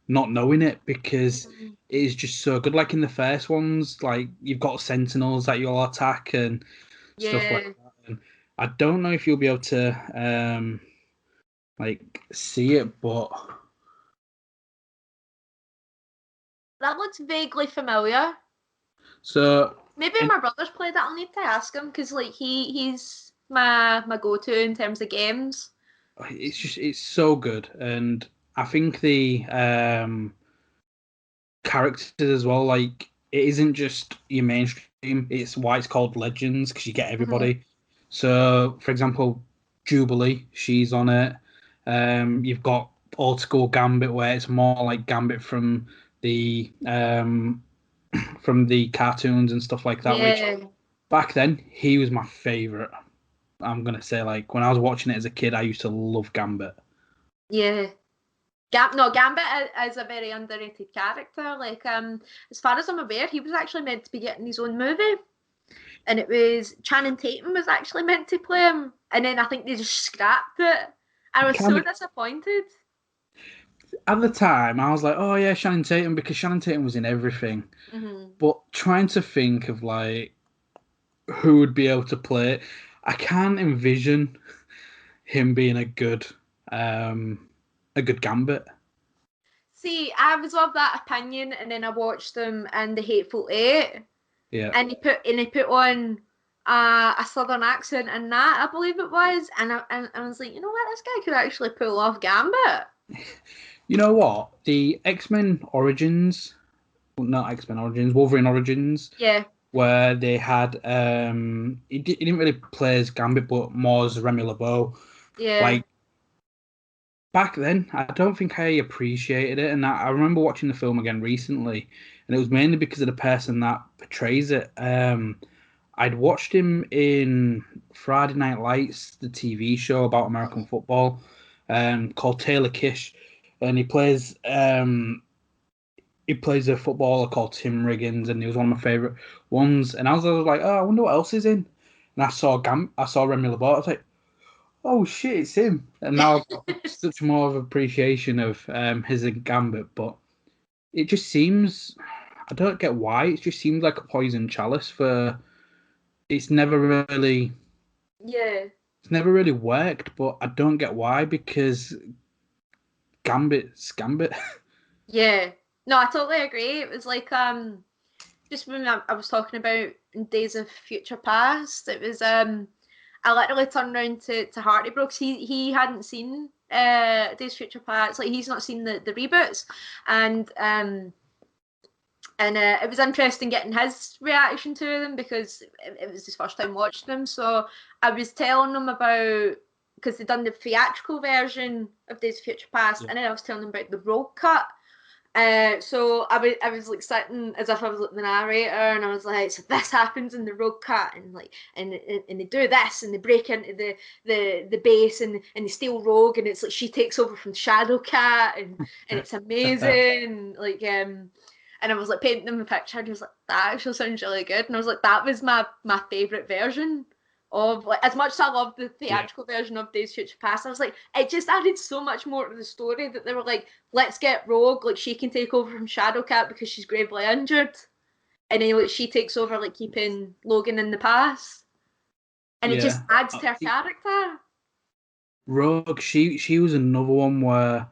not knowing it because it is just so good. Like in the first ones, like you've got Sentinels that you'll attack and stuff like that. And I don't know if you'll be able to like see it, but that looks vaguely familiar. So maybe my brother's played that. I'll need to ask him because like he's my go-to in terms of games. It's so good, and I think the characters as well. Like it isn't just your mainstream. It's why it's called Legends because you get everybody. So, for example, Jubilee, she's on it. You've got old school Gambit, where it's more like Gambit from the cartoons and stuff like that. Which back then he was my favorite. I'm gonna say like when I was watching it as a kid, I used to love Gambit. Yeah. Gambit is a very underrated character. Like, as far as I'm aware, he was actually meant to be getting his own movie, and it was Channing Tatum was actually meant to play him, and then I think they just scrapped it. I was so disappointed. At the time, I was like, "Oh yeah, Channing Tatum," because Channing Tatum was in everything. But trying to think of like who would be able to play it, I can't envision him being a good Gambit. See, I was of that opinion, and then I watched them in The Hateful Eight, Yeah. and he put on a southern accent in that, I believe it was, and I was like, you know what, this guy could actually pull off Gambit. You know what? The X-Men Origins, well, not X-Men Origins, Wolverine Origins, Yeah, where they had he didn't really play as Gambit, but more as Remy LeBeau. yeah. Like back then, I don't think I appreciated it, and I remember watching the film again recently, and it was mainly because of the person that portrays it. I'd watched him in Friday Night Lights, the TV show about American football, called Taylor Kish, and he plays a footballer called Tim Riggins, and he was one of my favorite ones. And I was like, oh, I wonder what else is in. And I saw Remy LeBeau. I was like, oh shit, it's him. And now I've got such more of appreciation of his Gambit, but it just seems, I don't get why. It just seems like a poison chalice for. It's never really worked, but I don't get why, because Gambit's Gambit. Yeah. No, I totally agree. It was like just when I was talking about in Days of Future Past, it was I literally turned around to Hardy Brooks. He hadn't seen Days of Future Past, like he's not seen the reboots, and it was interesting getting his reaction to them because it was his first time watching them. So I was telling him about, because they'd done the theatrical version of Days of Future Past, and then I was telling him about the road cut. So I was like sitting as if I was like the narrator, and I was like, so this happens in the road cut, and like and they do this, and they break into the base, and they steal Rogue, and it's like she takes over from Shadow Cat, and it's amazing, like and I was like painting them a picture, and he was like, that actually sounds really good, and I was like, that was my favorite version of, like, as much as I love the theatrical version of Days of Future Past, I was like, it just added so much more to the story that they were like, let's get Rogue, like she can take over from Shadowcat because she's gravely injured, and then like she takes over, like keeping Logan in the past, and it just adds to her character. Rogue, she was another one where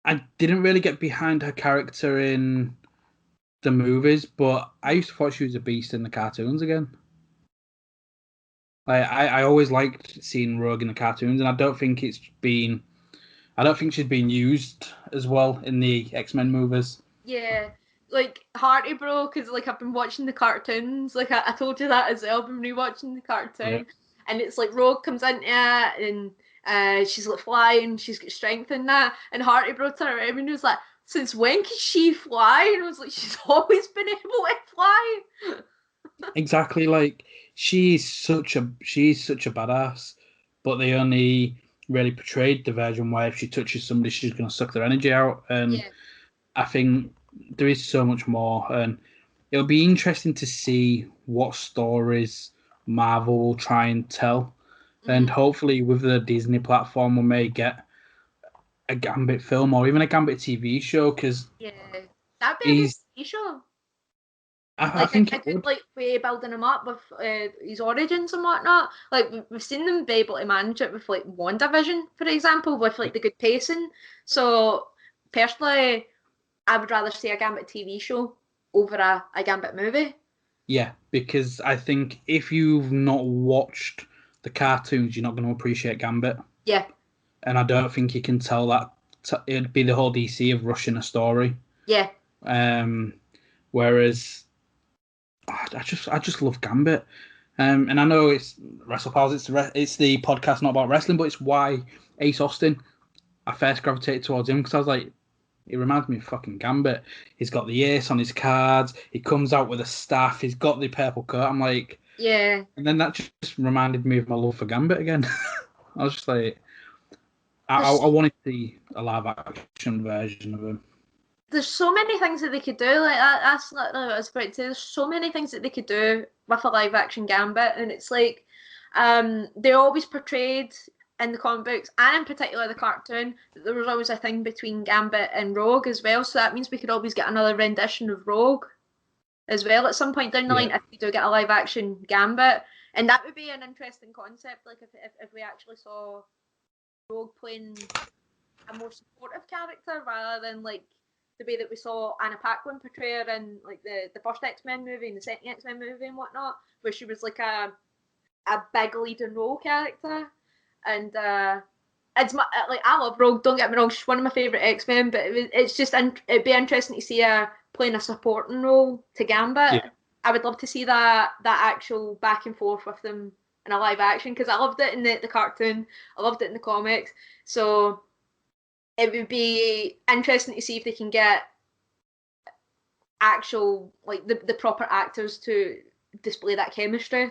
I didn't really get behind her character in the movies, but I used to thought she was a beast in the cartoons again. I always liked seeing Rogue in the cartoons, and I don't think she's been used as well in the X-Men movies. Yeah, like Hearty Bro, because like I've been watching the cartoons, like I told you that as well, I've been rewatching the cartoon, and it's like Rogue comes into it, and she's like flying, she's got strength in that, and Hearty Bro turned around and was like, since when can she fly? And I was like, she's always been able to fly. Exactly, like she's such a badass, but they only really portrayed the version where if she touches somebody, she's going to suck their energy out, and I think there is so much more, and it'll be interesting to see what stories Marvel will try and tell, and hopefully with the Disney platform we may get a Gambit film or even a Gambit TV show, because that'd be a good TV show. I think a good like way building him up with his origins and whatnot. Like we've seen them be able to manage it with like WandaVision, for example, with like the good pacing. So personally, I would rather see a Gambit TV show over a Gambit movie. Yeah, because I think if you've not watched the cartoons, you're not going to appreciate Gambit. Yeah. And I don't think you can tell that it'd be the whole DC of rushing a story. Yeah. Whereas I just love Gambit. And I know it's WrestlePals, it's the podcast not about wrestling, but it's why Ace Austin, I first gravitated towards him, because I was like, he reminds me of fucking Gambit. He's got the ace on his cards. He comes out with a staff. He's got the purple coat. I'm like, yeah. And then that just reminded me of my love for Gambit again. I was just like, I wanted to see a live action version of him. There's so many things that they could do. Like that's literally what I was about to say. There's so many things that they could do with a live action Gambit, and it's like, they always portrayed in the comic books and in particular the cartoon that there was always a thing between Gambit and Rogue as well. So that means we could always get another rendition of Rogue as well at some point down the line if we do get a live action Gambit. And that would be an interesting concept, like if we actually saw Rogue playing a more supportive character rather than like the way that we saw Anna Paquin portray her in like the first X-Men movie and the second X-Men movie and whatnot, where she was like a big leading role character. And it's like, I love Rogue, don't get me wrong, she's one of my favourite X-Men, but it's just it'd be interesting to see her playing a supporting role to Gambit. Yeah. I would love to see that actual back and forth with them in a live action, because I loved it in the cartoon, I loved it in the comics, so it would be interesting to see if they can get actual, like, the proper actors to display that chemistry.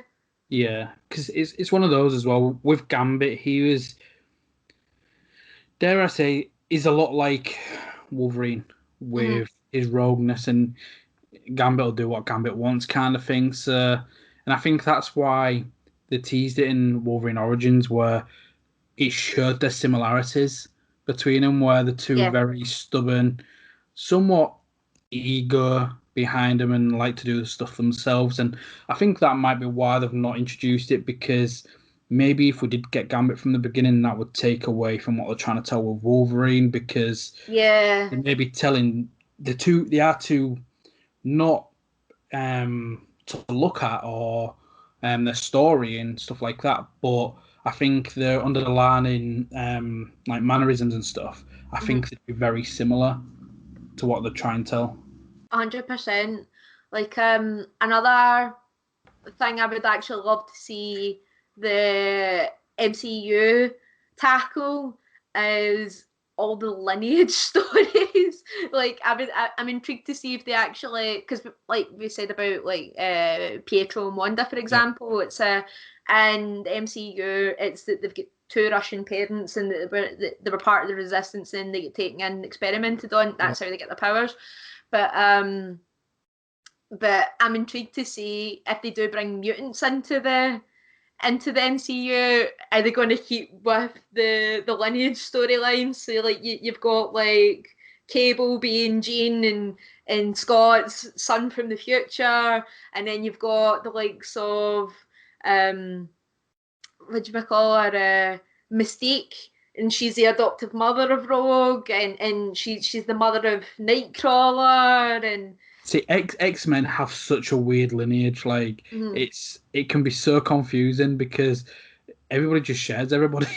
Yeah, because it's one of those as well. With Gambit, he was, dare I say, is a lot like Wolverine with his rogueness, and Gambit will do what Gambit wants, kind of thing. So, and I think that's why they teased it in Wolverine Origins, where it showed the similarities between them, where the two very stubborn, somewhat ego behind them and like to do the stuff themselves. And I think that might be why they've not introduced it, because maybe if we did get Gambit from the beginning, that would take away from what they're trying to tell with Wolverine, because they may be telling they are two not to look at, or their story and stuff like that, but I think they're underlining like mannerisms and stuff. I think they'd be very similar to what they're trying to tell. 100%. Like another thing I would actually love to see the MCU tackle is all the lineage stories. Like I'm intrigued to see if they actually, because like we said about like Pietro and Wanda, for example, it's and MCU, it's that they've got two Russian parents and they were part of the resistance and they get taken in and experimented on. That's how they get their powers. But I'm intrigued to see if they do bring mutants into the MCU. Are they going to keep with the lineage storyline? So like you've got like Cable being Jean and Scott's son from the future, and then you've got the likes of what do you call her, Mystique, and she's the adoptive mother of Rogue, and she's the mother of Nightcrawler. And see, X-Men have such a weird lineage. Like it can be so confusing because everybody just shares everybody.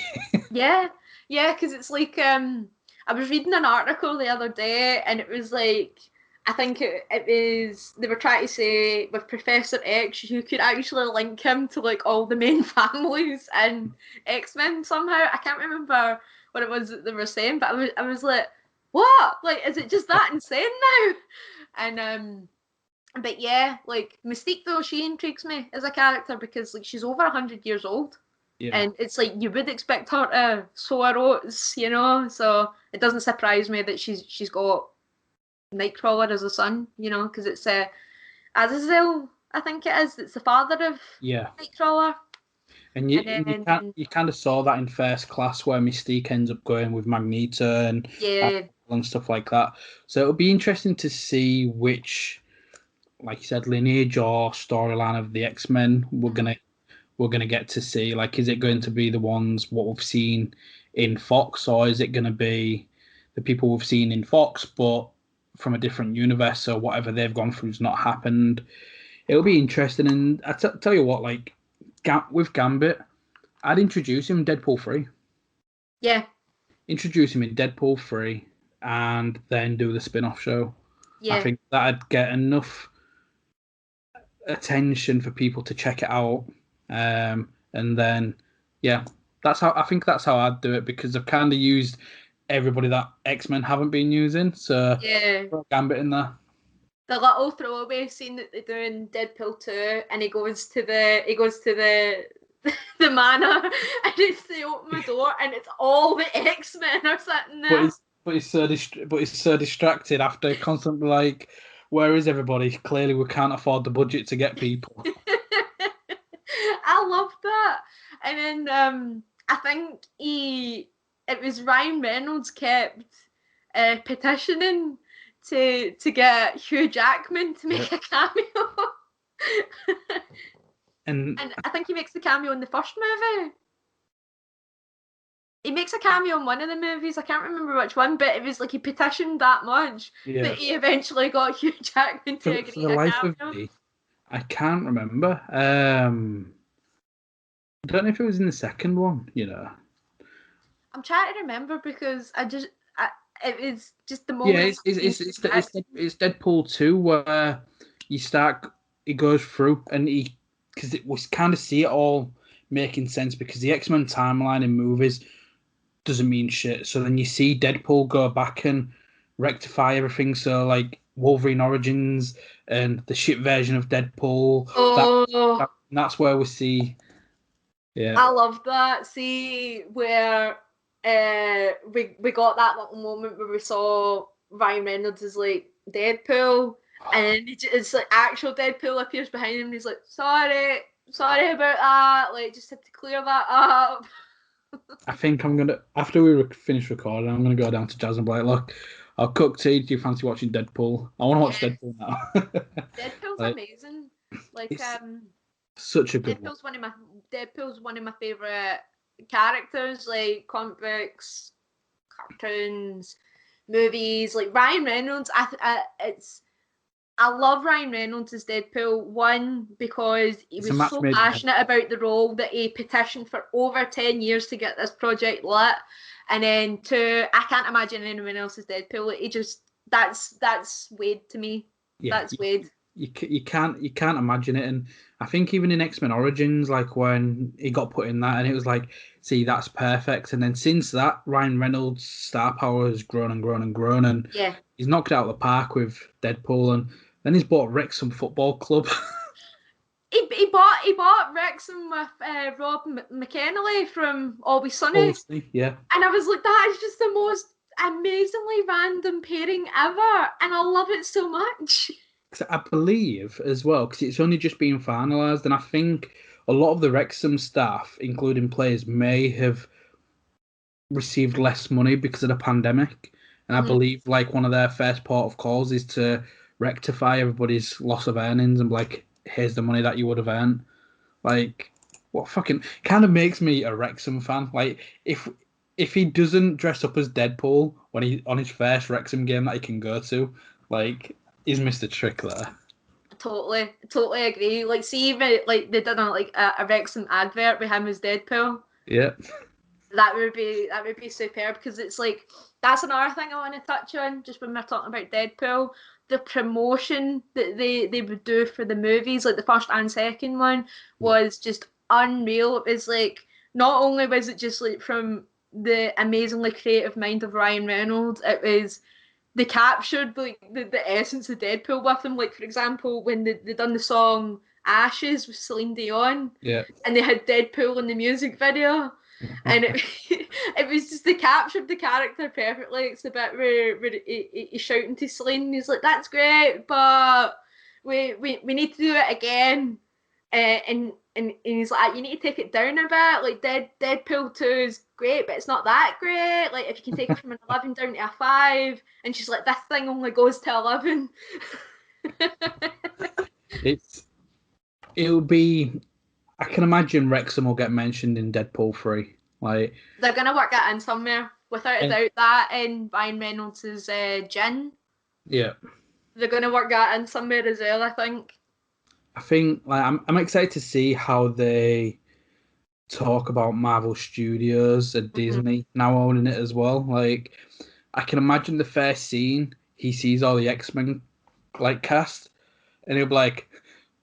yeah, because it's like I was reading an article the other day, and it was like, I think it was, they were trying to say with Professor X, you could actually link him to like all the main families in X-Men somehow. I can't remember what it was that they were saying, but I was like, what? Like, is it just that insane now? And but yeah, like Mystique though, she intrigues me as a character because like she's over 100 years old. Yeah. And it's like you would expect her to sow her oats, you know. So it doesn't surprise me that she's got Nightcrawler as a son, you know, because it's Azazel, I think it is. It's the father of Nightcrawler. And you kind of saw that in First Class, where Mystique ends up going with Magneto and stuff like that. So it'll be interesting to see which, like you said, lineage or storyline of the X-Men we're gonna get to see. Like, is it going to be the ones what we've seen in Fox, or is it going to be the people we've seen in Fox but from a different universe? So whatever they've gone through has not happened. It'll be interesting. And I tell you what, like with Gambit, I'd introduce him in Deadpool 3. Yeah. Introduce him in Deadpool 3 and then do the spin-off show. Yeah. I think that'd get enough attention for people to check it out. And then, that's how I'd do it, because I've kind of used everybody that X-Men haven't been using. So throw Gambit in there. The little throwaway scene that they do in Deadpool 2, and he goes to the the manor, and they open the door, and it's all the X-Men are sitting there. But he's so distracted after constantly like, where is everybody? Clearly, we can't afford the budget to get people. I love that. And then I think it was Ryan Reynolds kept petitioning to get Hugh Jackman to make a cameo. And I think he makes the cameo in the first movie. He makes a cameo in one of the movies. I can't remember which one, but it was like he petitioned that much that he eventually got Hugh Jackman to agree for the a life cameo. of me, I can't remember. I don't know if it was in the second one. I'm trying to remember because it was just the moment. Yeah, it's Deadpool 2 where he goes through and because it was kind of see it all making sense because the X-Men timeline in movies doesn't mean shit. So then you see Deadpool go back and rectify everything. So like Wolverine Origins and the shit version of Deadpool. Oh, That's where we see. Yeah, I love that. See where we got that little moment where we saw Ryan Reynolds as like Deadpool, and it's like actual Deadpool appears behind him. And he's like, sorry about that. Like, just had to clear that up. I think I'm gonna after we finish recording, I'm gonna go down to Jazz and be like, look, I'll cook tea. Do you fancy watching Deadpool? I want to watch Deadpool now. Deadpool's like, amazing. Like it's such a good Deadpool's one of my favorite characters. Like comic books, cartoons, movies. Like Ryan Reynolds, I love Ryan Reynolds as Deadpool. One, because he was so passionate about the role that he petitioned for over 10 years to get this project lit. And then two, I can't imagine anyone else as Deadpool. He just that's Wade to me. Yeah, that's Wade. You can't imagine it, and I think even in X-Men Origins, like when he got put in that, and it was like, see, that's perfect. And then since that, Ryan Reynolds' star power has grown and grown and grown, and he's knocked it out of the park with Deadpool, and then he's bought Wrexham Football Club. He bought Wrexham with Rob McEnally from Always Sunny. Yeah. And I was like, that is just the most amazingly random pairing ever, and I love it so much. I believe as well, because it's only just been finalised, and I think a lot of the Wrexham staff, including players, may have received less money because of the pandemic. And I believe like one of their first port of calls is to rectify everybody's loss of earnings and be like, here's the money that you would have earned. Like, what fucking kind of makes me a Wrexham fan. Like, if he doesn't dress up as Deadpool when he on his first Wrexham game that he can go to, like, he's missed a trick there. Totally agree. Like, see, even like they did a Wrexham advert with him as Deadpool. Yeah. That would be superb, because it's like that's another thing I want to touch on just when we're talking about Deadpool. The promotion that they would do for the movies, like the first and second one, was just unreal. It was like, not only was it just like from the amazingly creative mind of Ryan Reynolds, it was they captured like the essence of Deadpool with them. Like, for example, when they done the song Ashes with Celine Dion, and they had Deadpool in the music video. And it was just, they captured the character perfectly. It's the bit where he's shouting to Celine, he's like, that's great, but we need to do it again. And he's like, you need to take it down a bit. Like, Deadpool 2 is great, but it's not that great. Like, if you can take it from an 11 down to a 5. And she's like, this thing only goes to 11. It'll be, I can imagine Wrexham will get mentioned in Deadpool 3. Like, they're gonna work that in somewhere, without a doubt. That and Ryan Reynolds' Jin. Yeah. They're gonna work that in somewhere as well, I think. I think like I'm excited to see how they talk about Marvel Studios and Disney now owning it as well. Like, I can imagine the first scene, he sees all the X-Men like cast, and he'll be like,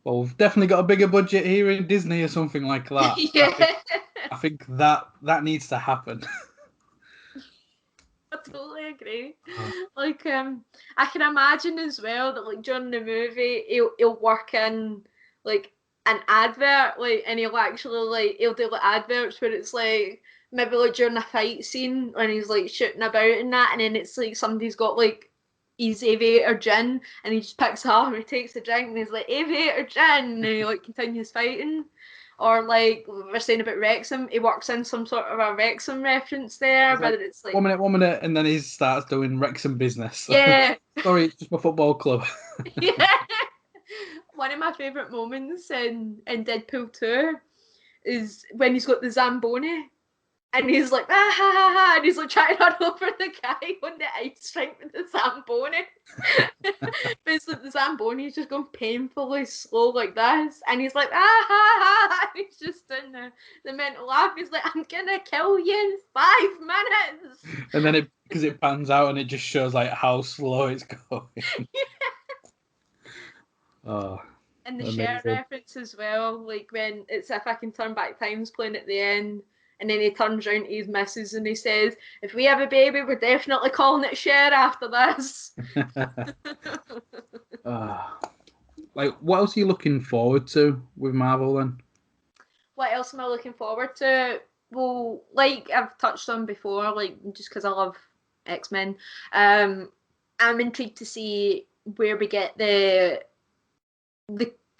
well, we've definitely got a bigger budget here in Disney or something like that. Yeah. I think that needs to happen. I totally agree. Like, I can imagine as well that like during the movie he'll work in like an advert, like, and he'll actually like he'll do like adverts where it's like maybe like during a fight scene when he's like shooting about and that, and then it's like somebody's got like his aviator gin, and he just picks it up and he takes a drink and he's like, aviator gin, and he like continues fighting. Or like we're saying about Wrexham, he works in some sort of a Wrexham reference there, whether it's like 1 minute, and then he starts doing Wrexham business. Yeah. Sorry, it's just my football club. Yeah. one of my favourite moments in Deadpool 2 is when he's got the Zamboni. And he's like, ah, ha, ha, ha, and he's like trying to run over the guy on the ice rink with the Zamboni. But it's like the Zamboni is just going painfully slow like this. And he's like, ah, ha, ha, ha. And he's just in the mental laugh. He's like, I'm going to kill you in 5 minutes. And then because it pans out and it just shows like how slow it's going. Oh. And the amazing. Cher reference as well, like when it's If I Can Turn Back Time's playing at the end. And then he turns around to his missus and he says, if we have a baby, we're definitely calling it Cher after this. Like, what else are you looking forward to with Marvel then? What else am I looking forward to? Well, like I've touched on before, like just because I love Xmen, I'm intrigued to see where we get the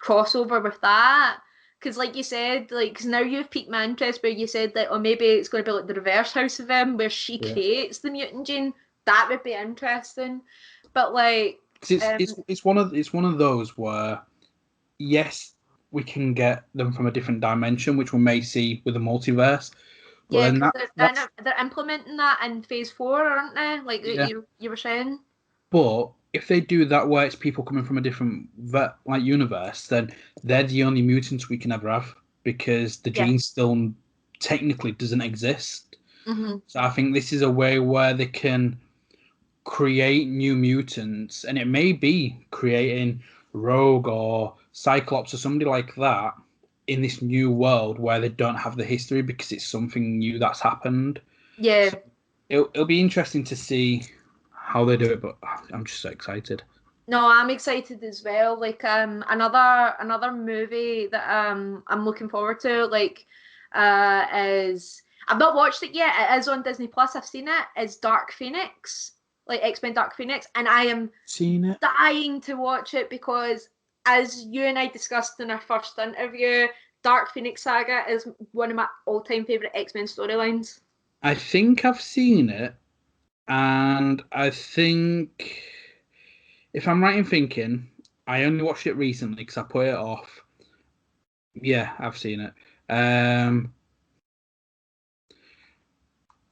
crossover with that. Because like you said, like, cause now you've piqued my interest where you said that, or maybe it's going to be like the reverse House of M, where she creates the mutant gene. That would be interesting. But like, it's one of those where, yes, we can get them from a different dimension, which we may see with the multiverse. But they're implementing that in Phase 4, aren't they? Like you were saying. But if they do that where it's people coming from a different universe, then they're the only mutants we can ever have because the gene still technically doesn't exist. Mm-hmm. So I think this is a way where they can create new mutants, and it may be creating Rogue or Cyclops or somebody like that in this new world where they don't have the history because it's something new that's happened. Yeah. So it'll be interesting to see how they do it, but I'm just so excited. No, I'm excited as well. Like another movie that I'm looking forward to, like is, I've not watched it yet. It is on Disney Plus. I've seen it. It's Dark Phoenix, like X-Men Dark Phoenix, and I am dying to watch it because, as you and I discussed in our first interview, Dark Phoenix Saga is one of my all-time favorite X-Men storylines. I think I've seen it. And I think, if I'm right in thinking, I only watched it recently because I put it off. Yeah, I've seen it.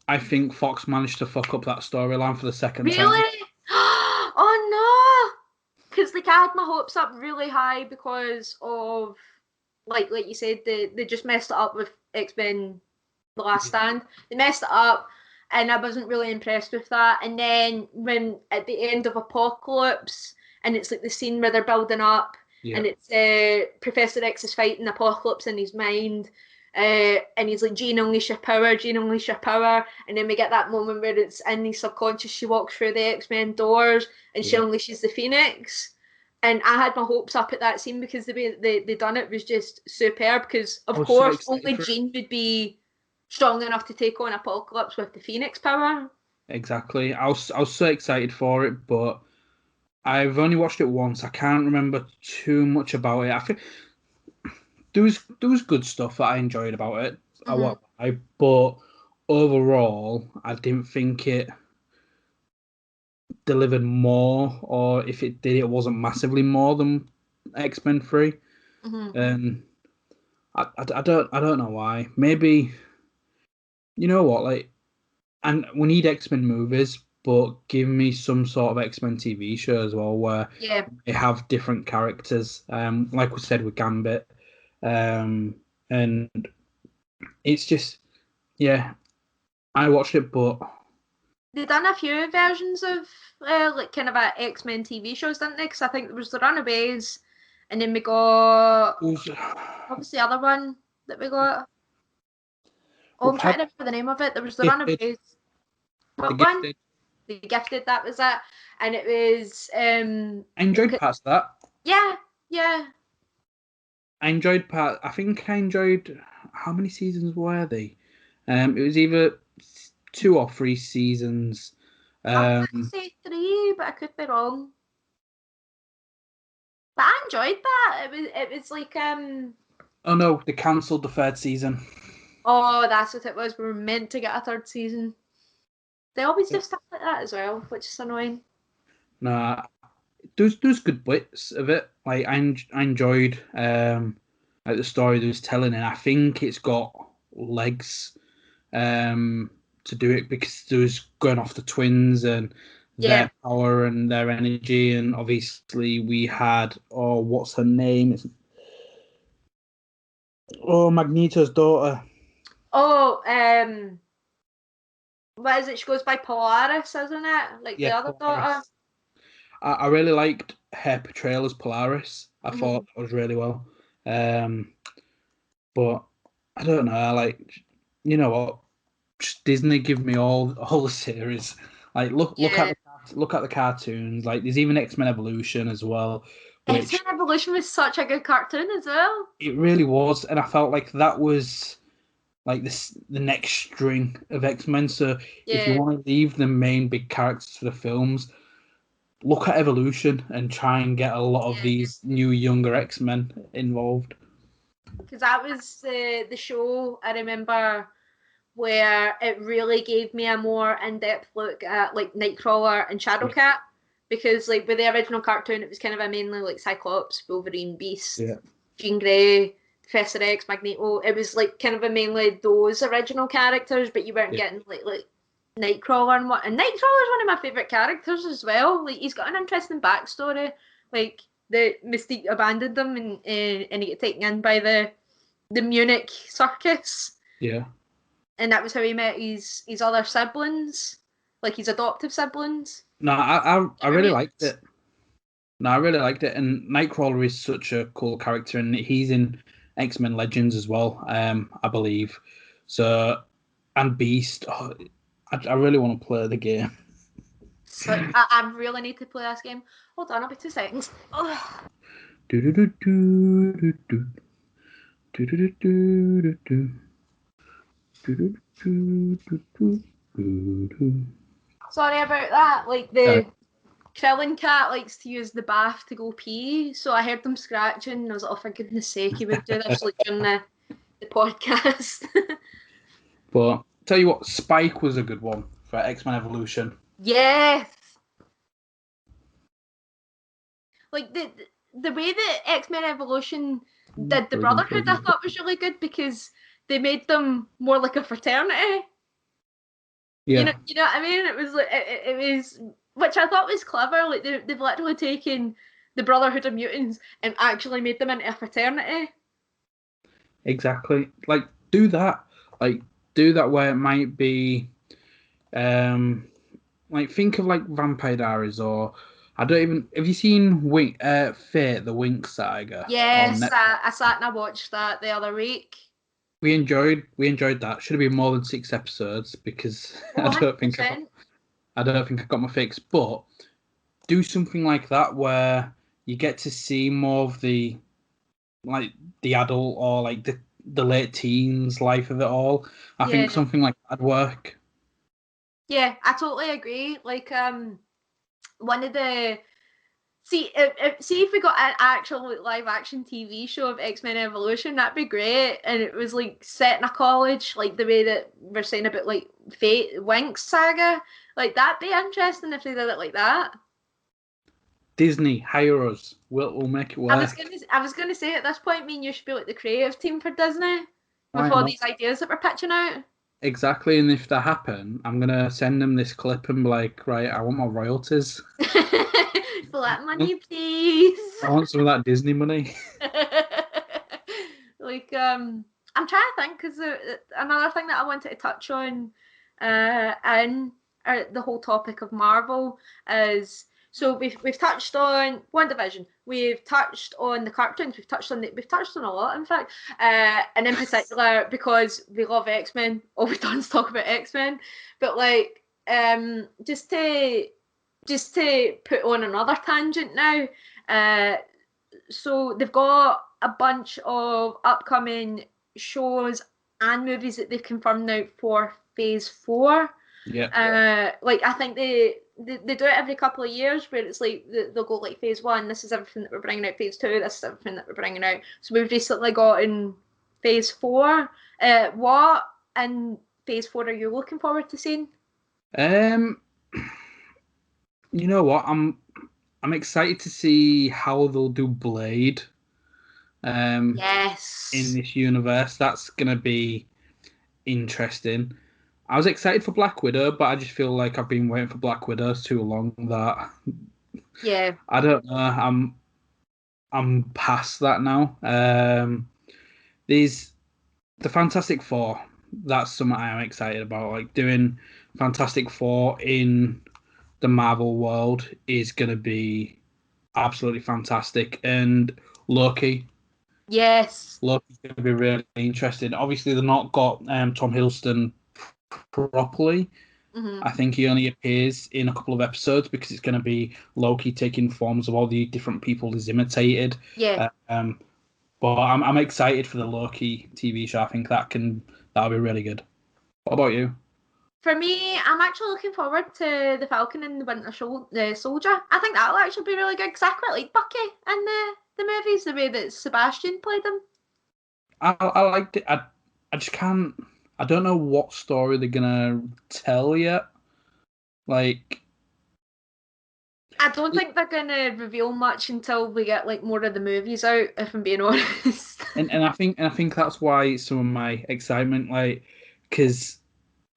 I think Fox managed to fuck up that storyline for the second time. Really? Oh no! Because like I had my hopes up really high because of like you said, they just messed it up with X-Men: The Last Stand. They messed it up. And I wasn't really impressed with that. And then when at the end of Apocalypse, and it's like the scene where they're building up, and it's Professor X is fighting Apocalypse in his mind, and he's like, Jean, unleash your power, Jean, unleash your power. And then we get that moment where it's in his subconscious, she walks through the X-Men doors, and she unleashes the Phoenix. And I had my hopes up at that scene because the way they done it was just superb. Because of course, only Jean would be strong enough to take on Apocalypse with the Phoenix power. Exactly. I was so excited for it, but I've only watched it once. I can't remember too much about it. I think there was good stuff that I enjoyed about it. Mm-hmm. But overall, I didn't think it delivered more, or if it did, it wasn't massively more than X-Men 3. Mm-hmm. And I don't know why. Maybe, you know what, like, and we need X-Men movies, but give me some sort of X-Men TV show as well where they have different characters. Like we said with Gambit. And it's just, I watched it, but they've done a few versions of like kind of a X-Men TV shows, didn't they? Because I think there was the Runaways, and then we got what was the other one that we got? Oh, I'm trying to remember the name of it. There was the Runaways. What one? The Gifted. That was it, and it was. I enjoyed parts of that. Yeah. I enjoyed part. I think I enjoyed. How many seasons were they? It was either 2 or 3 seasons. I would say 3, but I could be wrong. But I enjoyed that. It was like Oh no, they cancelled the 3rd season. Oh, that's what it was. We were meant to get a 3rd season. They always do stuff like that as well, which is annoying. Nah, there's good bits of it. Like I enjoyed like the story they was telling, and I think it's got legs to do it because there was going off the twins and Yeah. their power and their energy, and obviously we had what's her name? Magneto's daughter. Oh, what is it? She goes by Polaris, isn't it? Like the Yeah, other Polaris. daughter. I really liked her portrayal as Polaris. I Mhm. thought that was really well. But I don't know. I like, you know what? Just Disney give me all the series. Like look Yeah. at the cartoons. Like there's even X-Men Evolution as well, which X-Men Evolution was such a good cartoon as well. it really was, and I felt like that was like the next string of X-Men. So if you Yeah. want to leave the main big characters for the films, look at Evolution and try and get a lot of Yeah. these new younger X-Men involved. Because that was the show I remember where it really gave me a more in-depth look at like Nightcrawler and Shadowcat. Because like with the original cartoon, it was kind of a mainly like Cyclops, Wolverine, Beast, Yeah. Jean Grey, Professor X, Magneto. It was like kind of a mainly those original characters, but you weren't Yeah. getting like Nightcrawler and what. And Nightcrawler's one of my favorite characters as well. Like he's got an interesting backstory. Like the Mystique abandoned him and he got taken in by the Munich circus, Yeah. and that was how he met his other siblings, like his adoptive siblings. No, I really liked Mutants. it. No, I really liked it, and Nightcrawler is such a cool character, and he's in X-Men Legends as well, I believe. So, and Beast, I really want to play the game. So I really need to play this game. Hold on, I'll be 2 seconds. Oh. Do do do do do do do do do do do do do do. Sorry about that. Like Uh, the Krillin cat likes to use the bath to go pee, so I heard them scratching. And I was like, oh, for goodness sake, he would do this like during the podcast. But tell you what, Spike was a good one for X-Men Evolution. Yes. Like the way that X-Men Evolution did the Brotherhood, I thought was really good because they made them more like a fraternity. Yeah, You know what I mean? It was like it was, which I thought was clever. Like they've literally taken the Brotherhood of Mutants and actually made them into a fraternity. exactly. Like do that. Like do that where it might be, like think of like Vampire Diaries or I don't even. Have you seen Fate the Wink Saga on Yes, Netflix? I sat and I watched that the other week. We enjoyed that. Should have been more than 6 episodes because Oh, 100%. I don't think I got my fix. But do something like that where you get to see more of the like the adult or like the late teens life of it all. I Yeah. think something like that'd work. Yeah, I totally agree. Like one of the see if we got an actual live action TV show of X-Men Evolution, that'd be great. And it was like set in a college, like the way that we're saying about like Fate Winx saga. Like that'd be interesting if they did it like that. Disney, hire us. We'll make it work. I was gonna say at this point, me and you should be like the creative team for Disney with Why all not? these ideas that we're pitching out. Exactly, and if that happen, I'm gonna send them this clip and be like, right, I want my royalties. Flat money, please. I want some of that Disney money. Like I'm trying to think because another thing that I wanted to touch on in the whole topic of Marvel is, so we've touched on WandaVision, we've touched on the cartoons, we've touched on a lot, in fact, and in particular because we love X-Men, all we've done is talk about X-Men, but like just to put on another tangent now, so they've got a bunch of upcoming shows and movies that they've confirmed now for Phase 4. Yeah. Like I think they do it every couple of years where it's like they'll go like Phase 1, this is everything that we're bringing out. Phase 2, this is everything that we're bringing out. So we've recently got in Phase 4. What in Phase 4 are you looking forward to seeing? You know what? I'm excited to see how they'll do Blade. Yes. In this universe, that's gonna be interesting. I was excited for Black Widow, but I just feel like I've been waiting for Black Widow too long. That I don't know. I'm past that now. The Fantastic Four. That's something I am excited about. Like doing Fantastic Four in the Marvel world is gonna be absolutely fantastic. And Loki. Yes. Loki's going to be really interesting. Obviously, they've not got Tom Hiddleston properly. I think he only appears in a couple of episodes because it's going to be Loki taking forms of all the different people he's imitated. Yeah. But I'm excited for the Loki TV show. I think that'll be really good. What about you? For me, I'm actually looking forward to the Falcon and the Winter Soldier. I think that'll actually be really good because I quite like Bucky in the movies, the way that Sebastian played him. I liked it. I just can't. I don't know what story they're gonna tell yet. Like, I don't think they're gonna reveal much until we get like more of the movies out. If I'm being honest. and I think that's why some of my excitement, like, because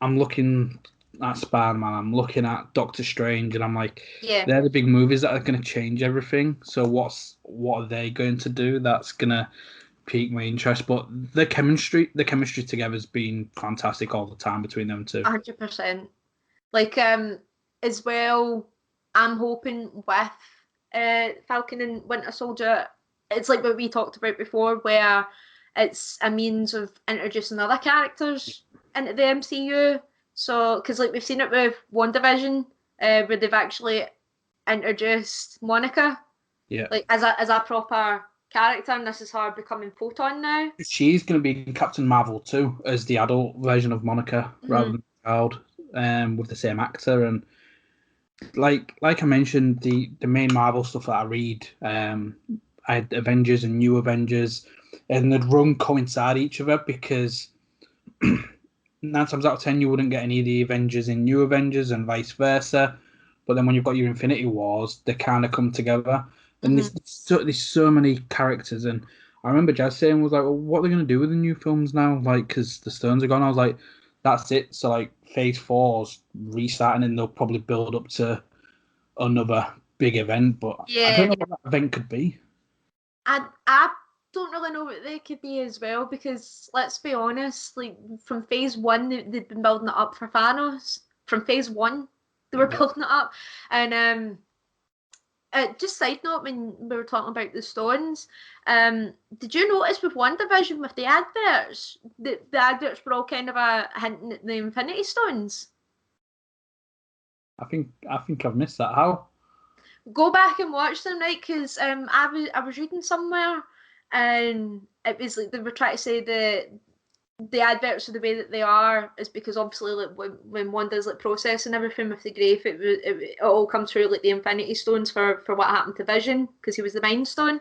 I'm looking at Spider-Man, I'm looking at Doctor Strange, and I'm like, they're the big movies that are going to change everything. So what are they going to do that's going to pique my interest? But the chemistry together has been fantastic all the time between them two. 100%. Like as well, I'm hoping with Falcon and Winter Soldier, it's like what we talked about before, where it's a means of introducing other characters into the MCU. So, because like we've seen it with WandaVision, where they've actually introduced Monica, like as a proper character, and this is her becoming Photon now. She's going to be in Captain Marvel too, as the adult version of Monica, rather than the child, with the same actor. And like I mentioned, the main Marvel stuff that I read, I had Avengers and New Avengers, and they'd run coincide each other because 9 times out of 10 you wouldn't get any of the Avengers in New Avengers and vice versa. But then when you've got your Infinity Wars, they kind of come together. And there's so many characters. And I remember Jazz saying, was like, well, what are they going to do with the new films now? Like, because the Stones are gone. I was like, that's it. So, like, Phase 4's restarting and they'll probably build up to another big event. But I don't know what that event could be. I don't really know what they could be as well, because let's be honest, like from Phase 1 they've been building it up for Thanos. From Phase 1 they were building it up. And just side note, when we were talking about the stones, did you notice with WandaVision with the adverts, the adverts were all kind of hinting at the Infinity Stones? I think I've missed that. How? Go back and watch them, right? Because I was reading somewhere, and it was like they were trying to say the adverts are the way that they are is because obviously like when one does like processing everything with the Grafe, it all comes through like the Infinity Stones for what happened to Vision because he was the Mind Stone.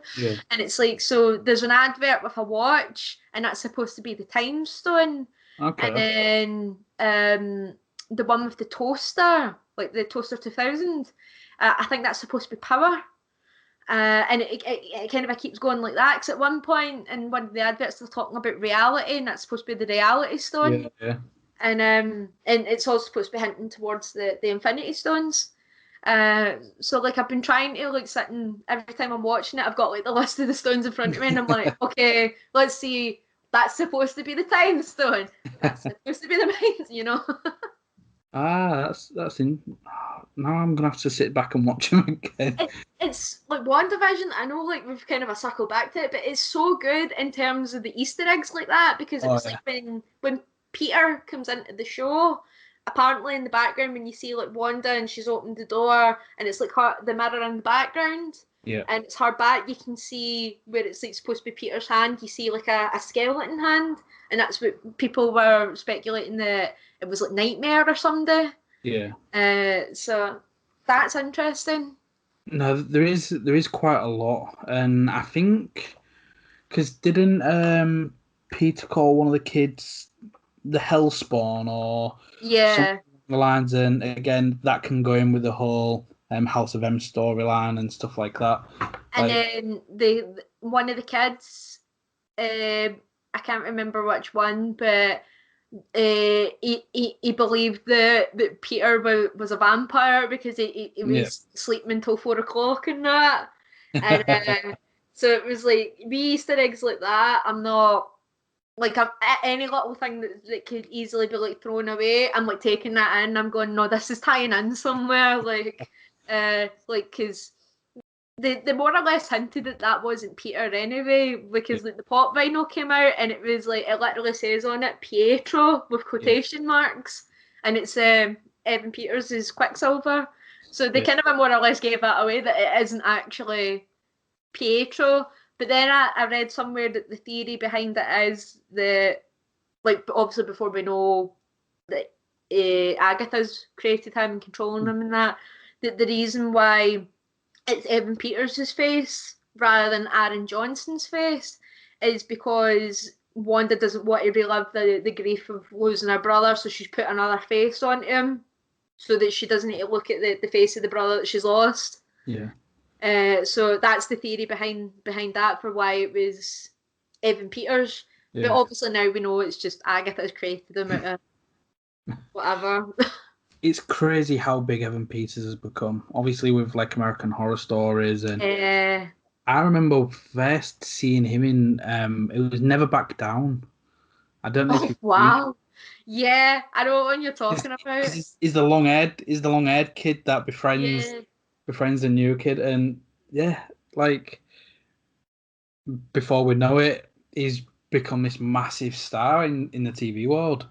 And it's like, so there's an advert with a watch and that's supposed to be the Time Stone. And then the one with the toaster, like the Toaster 2000, I think that's supposed to be power. And it kind of keeps going like that, because at one point in one of the adverts they're talking about reality, and that's supposed to be the Reality Stone. And it's also supposed to be hinting towards the Infinity Stones. So like I've been trying to like sit and every time I'm watching it I've got like the list of the stones in front of me and I'm like, okay, let's see, that's supposed to be the Time Stone, that's supposed to be the Mind, you know. That's in. Now I'm gonna have to sit back and watch him again. It's like WandaVision. I know, like we've kind of a circle back to it, but it's so good in terms of the Easter eggs like that, because it was like when Peter comes into the show. Apparently, in the background, when you see like Wanda and she's opened the door, and it's like the mirror in the background, and it's her back. You can see where it's like supposed to be Peter's hand. You see like a skeleton hand, and that's what people were speculating that it was like Nightmare or somebody. So that's interesting. No, there is quite a lot, and I think because didn't Peter call one of the kids the Hellspawn or something along the lines, and again that can go in with the whole House of M storyline and stuff like that. And then one of the kids, I can't remember which one, but he believed that Peter was a vampire because he was sleeping until 4 o'clock and that. And so it was like wee Easter eggs like that. I'm not like any little thing that could easily be like thrown away. I'm like taking that in. I'm going, no, this is tying in somewhere. Like because they more or less hinted that wasn't Peter anyway, because like the pop vinyl came out and it was like it literally says on it Pietro with quotation marks, and it's Evan Peters is Quicksilver. So they kind of more or less gave that away that it isn't actually Pietro. But then I read somewhere that the theory behind it is that, like, obviously before we know that Agatha's created him and controlling him and that the reason why it's Evan Peters' face rather than Aaron Johnson's face is because Wanda doesn't want to relive the grief of losing her brother, so she's put another face onto him so that she doesn't need to look at the face of the brother that she's lost. Yeah. So that's the theory behind that for why it was Evan Peters. Yeah. But obviously now we know it's just Agatha's created him out of whatever. It's crazy how big Evan Peters has become. Obviously with like American Horror Stories and I remember first seeing him in it was Never Back Down. I don't know if you wow. Yeah, I know what you're talking about. He's the long-haired kid that befriends a new kid, and like before we know it, he's become this massive star in the TV world.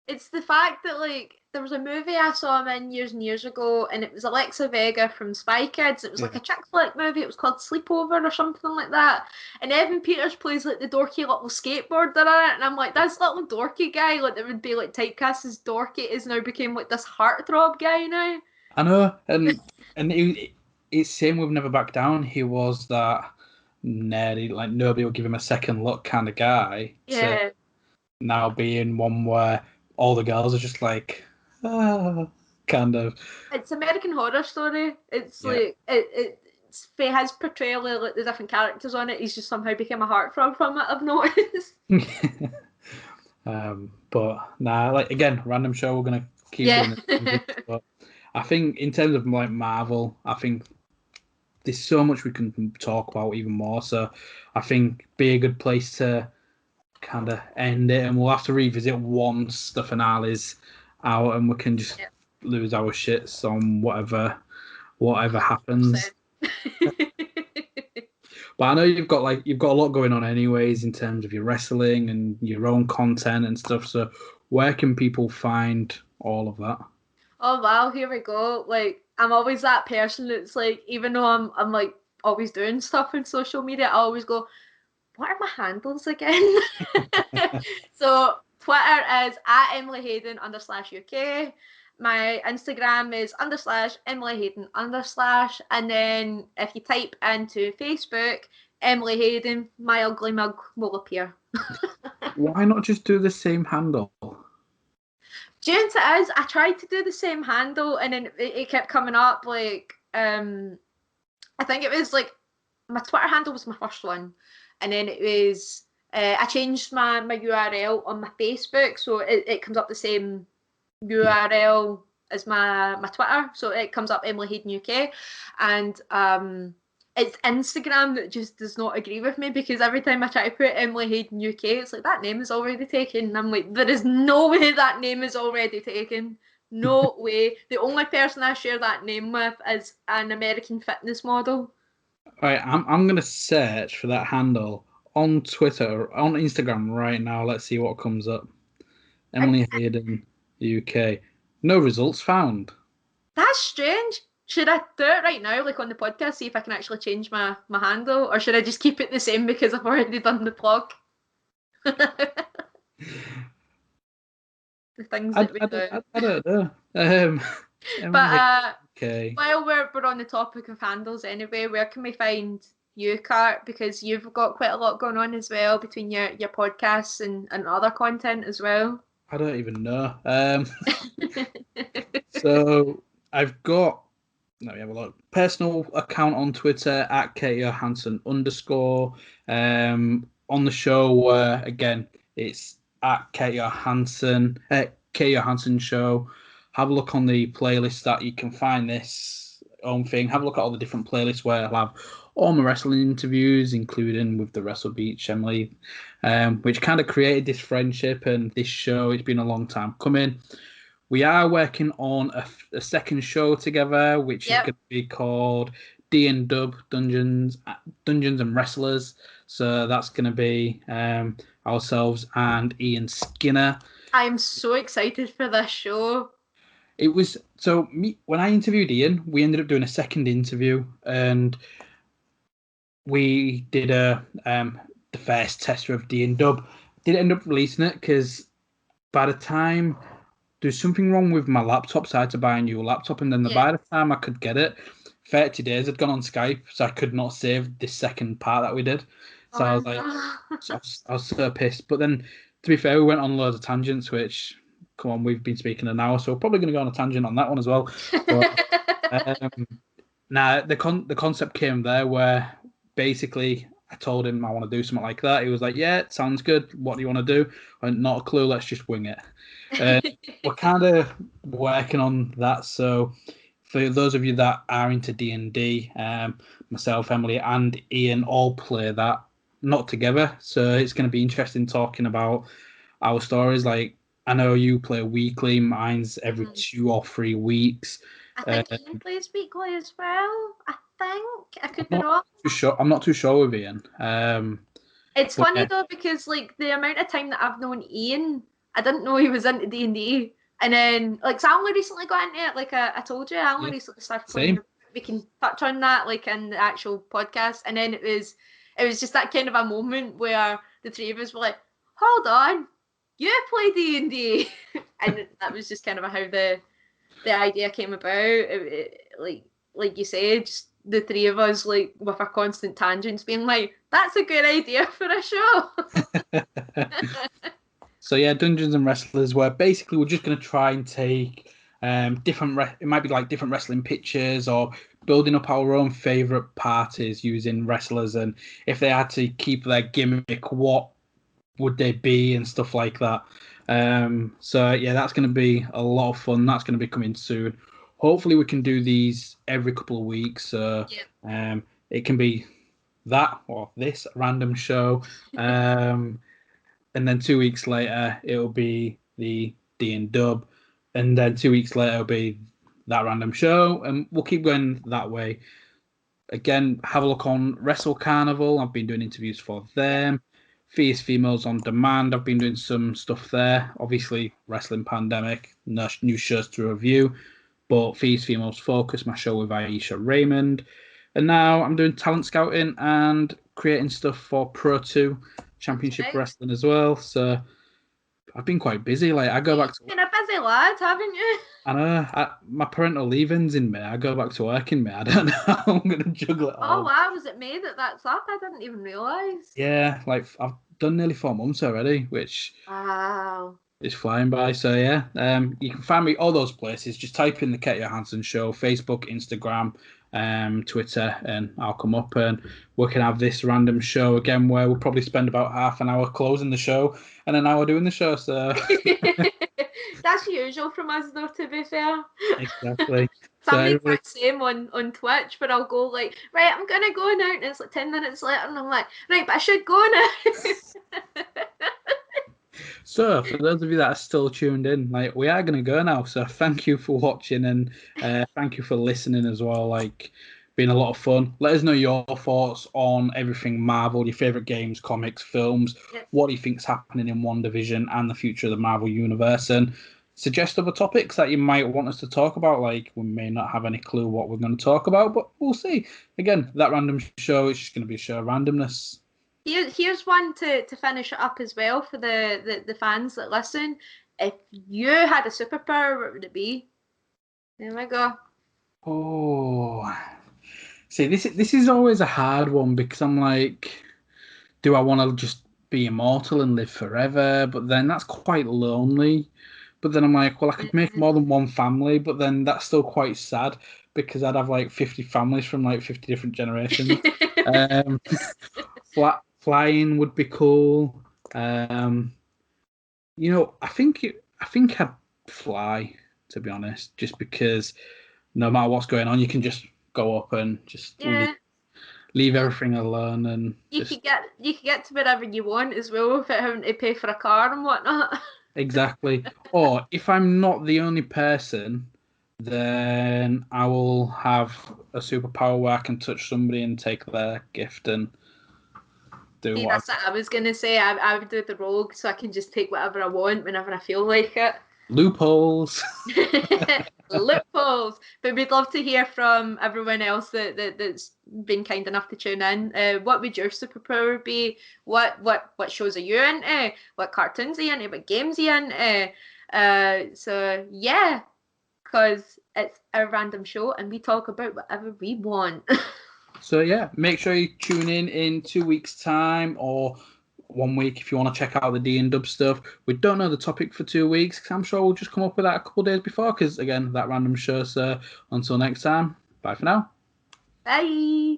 It's the fact that like there was a movie I saw him in years and years ago, and it was Alexa Vega from Spy Kids. It was like a chick flick movie. It was called Sleepover or something like that. And Evan Peters plays like the dorky little skateboarder in it, and I'm like, this little dorky guy, like that would be like typecast as dorky, is now became like this heartthrob guy now. I know, and it's same with Never Back Down. He was that nerdy, like nobody will give him a second look kind of guy. Yeah. To now being one where all the girls are just like, kind of. It's American Horror Story. It's like it's his portrayal of like the different characters on it. He's just somehow became a heartthrob from it. I've noticed. But nah, like again, random show. We're gonna keep doing it. But I think in terms of like Marvel, I think there's so much we can talk about even more. So I think be a good place to kind of end it, and we'll have to revisit once the finale's out, and we can just lose our shits on whatever happens. But I know you've got a lot going on anyways in terms of your wrestling and your own content and stuff. So where can people find all of that? Oh wow, here we go. Like I'm always that person that's like, even though I'm like always doing stuff on social media, I always go, what are my handles again? So Twitter is at Emily Hayden _UK. My Instagram is /Emily Hayden /, and then if you type into Facebook, Emily Hayden, my ugly mug will appear. Why not just do the same handle? Do you know what it is? I tried to do the same handle and then it kept coming up like I think it was like my Twitter handle was my first one, and then it was I changed my URL on my Facebook, so it comes up the same URL as my Twitter, so it comes up Emily Hayden UK, and it's Instagram that just does not agree with me, because every time I try to put Emily Hayden UK, it's like that name is already taken, and I'm like, there is no way that name is already taken. No way. The only person I share that name with is an American fitness model. All right, I'm gonna search for that handle on Twitter, on Instagram right now. Let's see what comes up. Emily Hayden UK. No results found. That's strange. Should I do it right now, like on the podcast, see if I can actually change my handle, or should I just keep it the same because I've already done the plug? The things that we do. I don't know. But okay. While we're on the topic of handles anyway, where can we find you, Cart? Because you've got quite a lot going on as well between your podcasts and other content as well. I don't even know. So I've got let me have a look. Personal account on Twitter at Kate Johansson _. On the show, again, it's at Kate Johansson, Kate Johansson Show. Have a look on the playlist that you can find this own thing. Have a look at all the different playlists where I'll have all my wrestling interviews, including with the Wrestle Beach Emily, which kind of created this friendship and this show. It's been a long time coming. We are working on a second show together, which is going to be called D&Dub Dungeons and Wrestlers. So that's going to be ourselves and Ian Skinner. I'm so excited for this show. It was when I interviewed Ian, we ended up doing a second interview, and we did the first tester of D&Dub. Didn't end up releasing it because by the time there's something wrong with my laptop, so I had to buy a new laptop, and then by the time I could get it, 30 days had gone on Skype, so I could not save this second part that we did. So I was like, I was so pissed. But then, to be fair, we went on loads of tangents, which, come on, we've been speaking an hour, so we're probably going to go on a tangent on that one as well. But, the concept came there where basically I told him I want to do something like that. He was like, yeah, it sounds good. What do you want to do? I went, not a clue, let's just wing it. We're kind of working on that. So for those of you that are into D&D, myself, Emily, and Ian all play that, not together. So it's going to be interesting talking about our stories. Like, I know you play weekly, mine's every 2 or 3 weeks. I think Ian plays weekly as well. I could be wrong. I'm not too sure with Ian. It's funny though, because like the amount of time that I've known Ian, I didn't know he was into D&D. And then, like, so I only recently got into it, like I told you, I only recently started playing. We can touch on that, like, in the actual podcast. And then it was just that kind of a moment where the three of us were like, hold on, you play D&D. And that was just kind of how the idea came about. Like you said, just the three of us, like, with our constant tangents, being like, that's a good idea for a show. So yeah, Dungeons and Wrestlers, where basically we're just going to try and take it might be like different wrestling pictures or building up our own favourite parties using wrestlers, and if they had to keep their gimmick, what would they be and stuff like that. So yeah, that's going to be a lot of fun. That's going to be coming soon. Hopefully we can do these every couple of weeks. So it can be that or this random show. And then 2 weeks later, it'll be the D&Dub. And then 2 weeks later, it'll be that random show. And we'll keep going that way. Again, have a look on Wrestle Carnival. I've been doing interviews for them. Fierce Females on Demand. I've been doing some stuff there. Obviously, Wrestling Pandemic, no new shows to review. But Fierce Females Focus, my show with Aisha Raymond. And now I'm doing talent scouting and creating stuff for Pro 2 Championship Wrestling as well. So I've been quite busy. Like, I go back to... You've been a busy lad, haven't you? I know. My parental leaving's in May. I go back to work in May. I don't know how I'm going to juggle it all. Oh, wow. Was it May that's up? I didn't even realise. Yeah, like, I've done nearly 4 months already, which... Wow. It's flying by. So, yeah. You can find me all those places. Just type in the Kate Johansson Show, Facebook, Instagram, Twitter, and I'll come up, and we can have this random show again where we'll probably spend about half an hour closing the show and an hour doing the show. So that's usual from us, though, to be fair. Exactly. Somebody's the same on Twitch, but I'll go like, right, I'm gonna go now, and it's like 10 minutes later, and I'm like, right, but I should go now. So, for those of you that are still tuned in, like, we are going to go now. So, thank you for watching, and thank you for listening as well. Like, been a lot of fun. Let us know your thoughts on everything Marvel, your favourite games, comics, films. What do you think's happening in WandaVision and the future of the Marvel Universe? And suggest other topics that you might want us to talk about. Like, we may not have any clue what we're going to talk about, but we'll see. Again, that random show is just going to be a show of randomness. Here's one to finish it up as well for the fans that listen. If you had a superpower, what would it be? There we go. Oh, see, this is always a hard one because I'm like, do I want to just be immortal and live forever? But then that's quite lonely. But then I'm like, well, I could make more than one family, but then that's still quite sad. because I'd have like 50 families from like 50 different generations. Flying would be cool. You know, I think I'd fly, to be honest, just because no matter what's going on, you can just go up and just leave everything alone, and you could get to wherever you want as well without having to pay for a car and whatnot. Exactly. Or if I'm not the only person, then I will have a superpower where I can touch somebody and take their gift and do See, what. that's what I was gonna say. I would do the rogue so I can just take whatever I want whenever I feel like it. Loopholes. Loopholes. But we'd love to hear from everyone else that's been kind enough to tune in. What would your superpower be? What shows are you into? What cartoons are you into? What games are you into? So yeah, because it's a random show and we talk about whatever we want. So yeah, make sure you tune in 2 weeks' time or 1 week if you want to check out the D and Dub stuff. We don't know the topic for 2 weeks because I'm sure we'll just come up with that a couple of days before. Because again, that random show. So until next time, bye for now. Bye.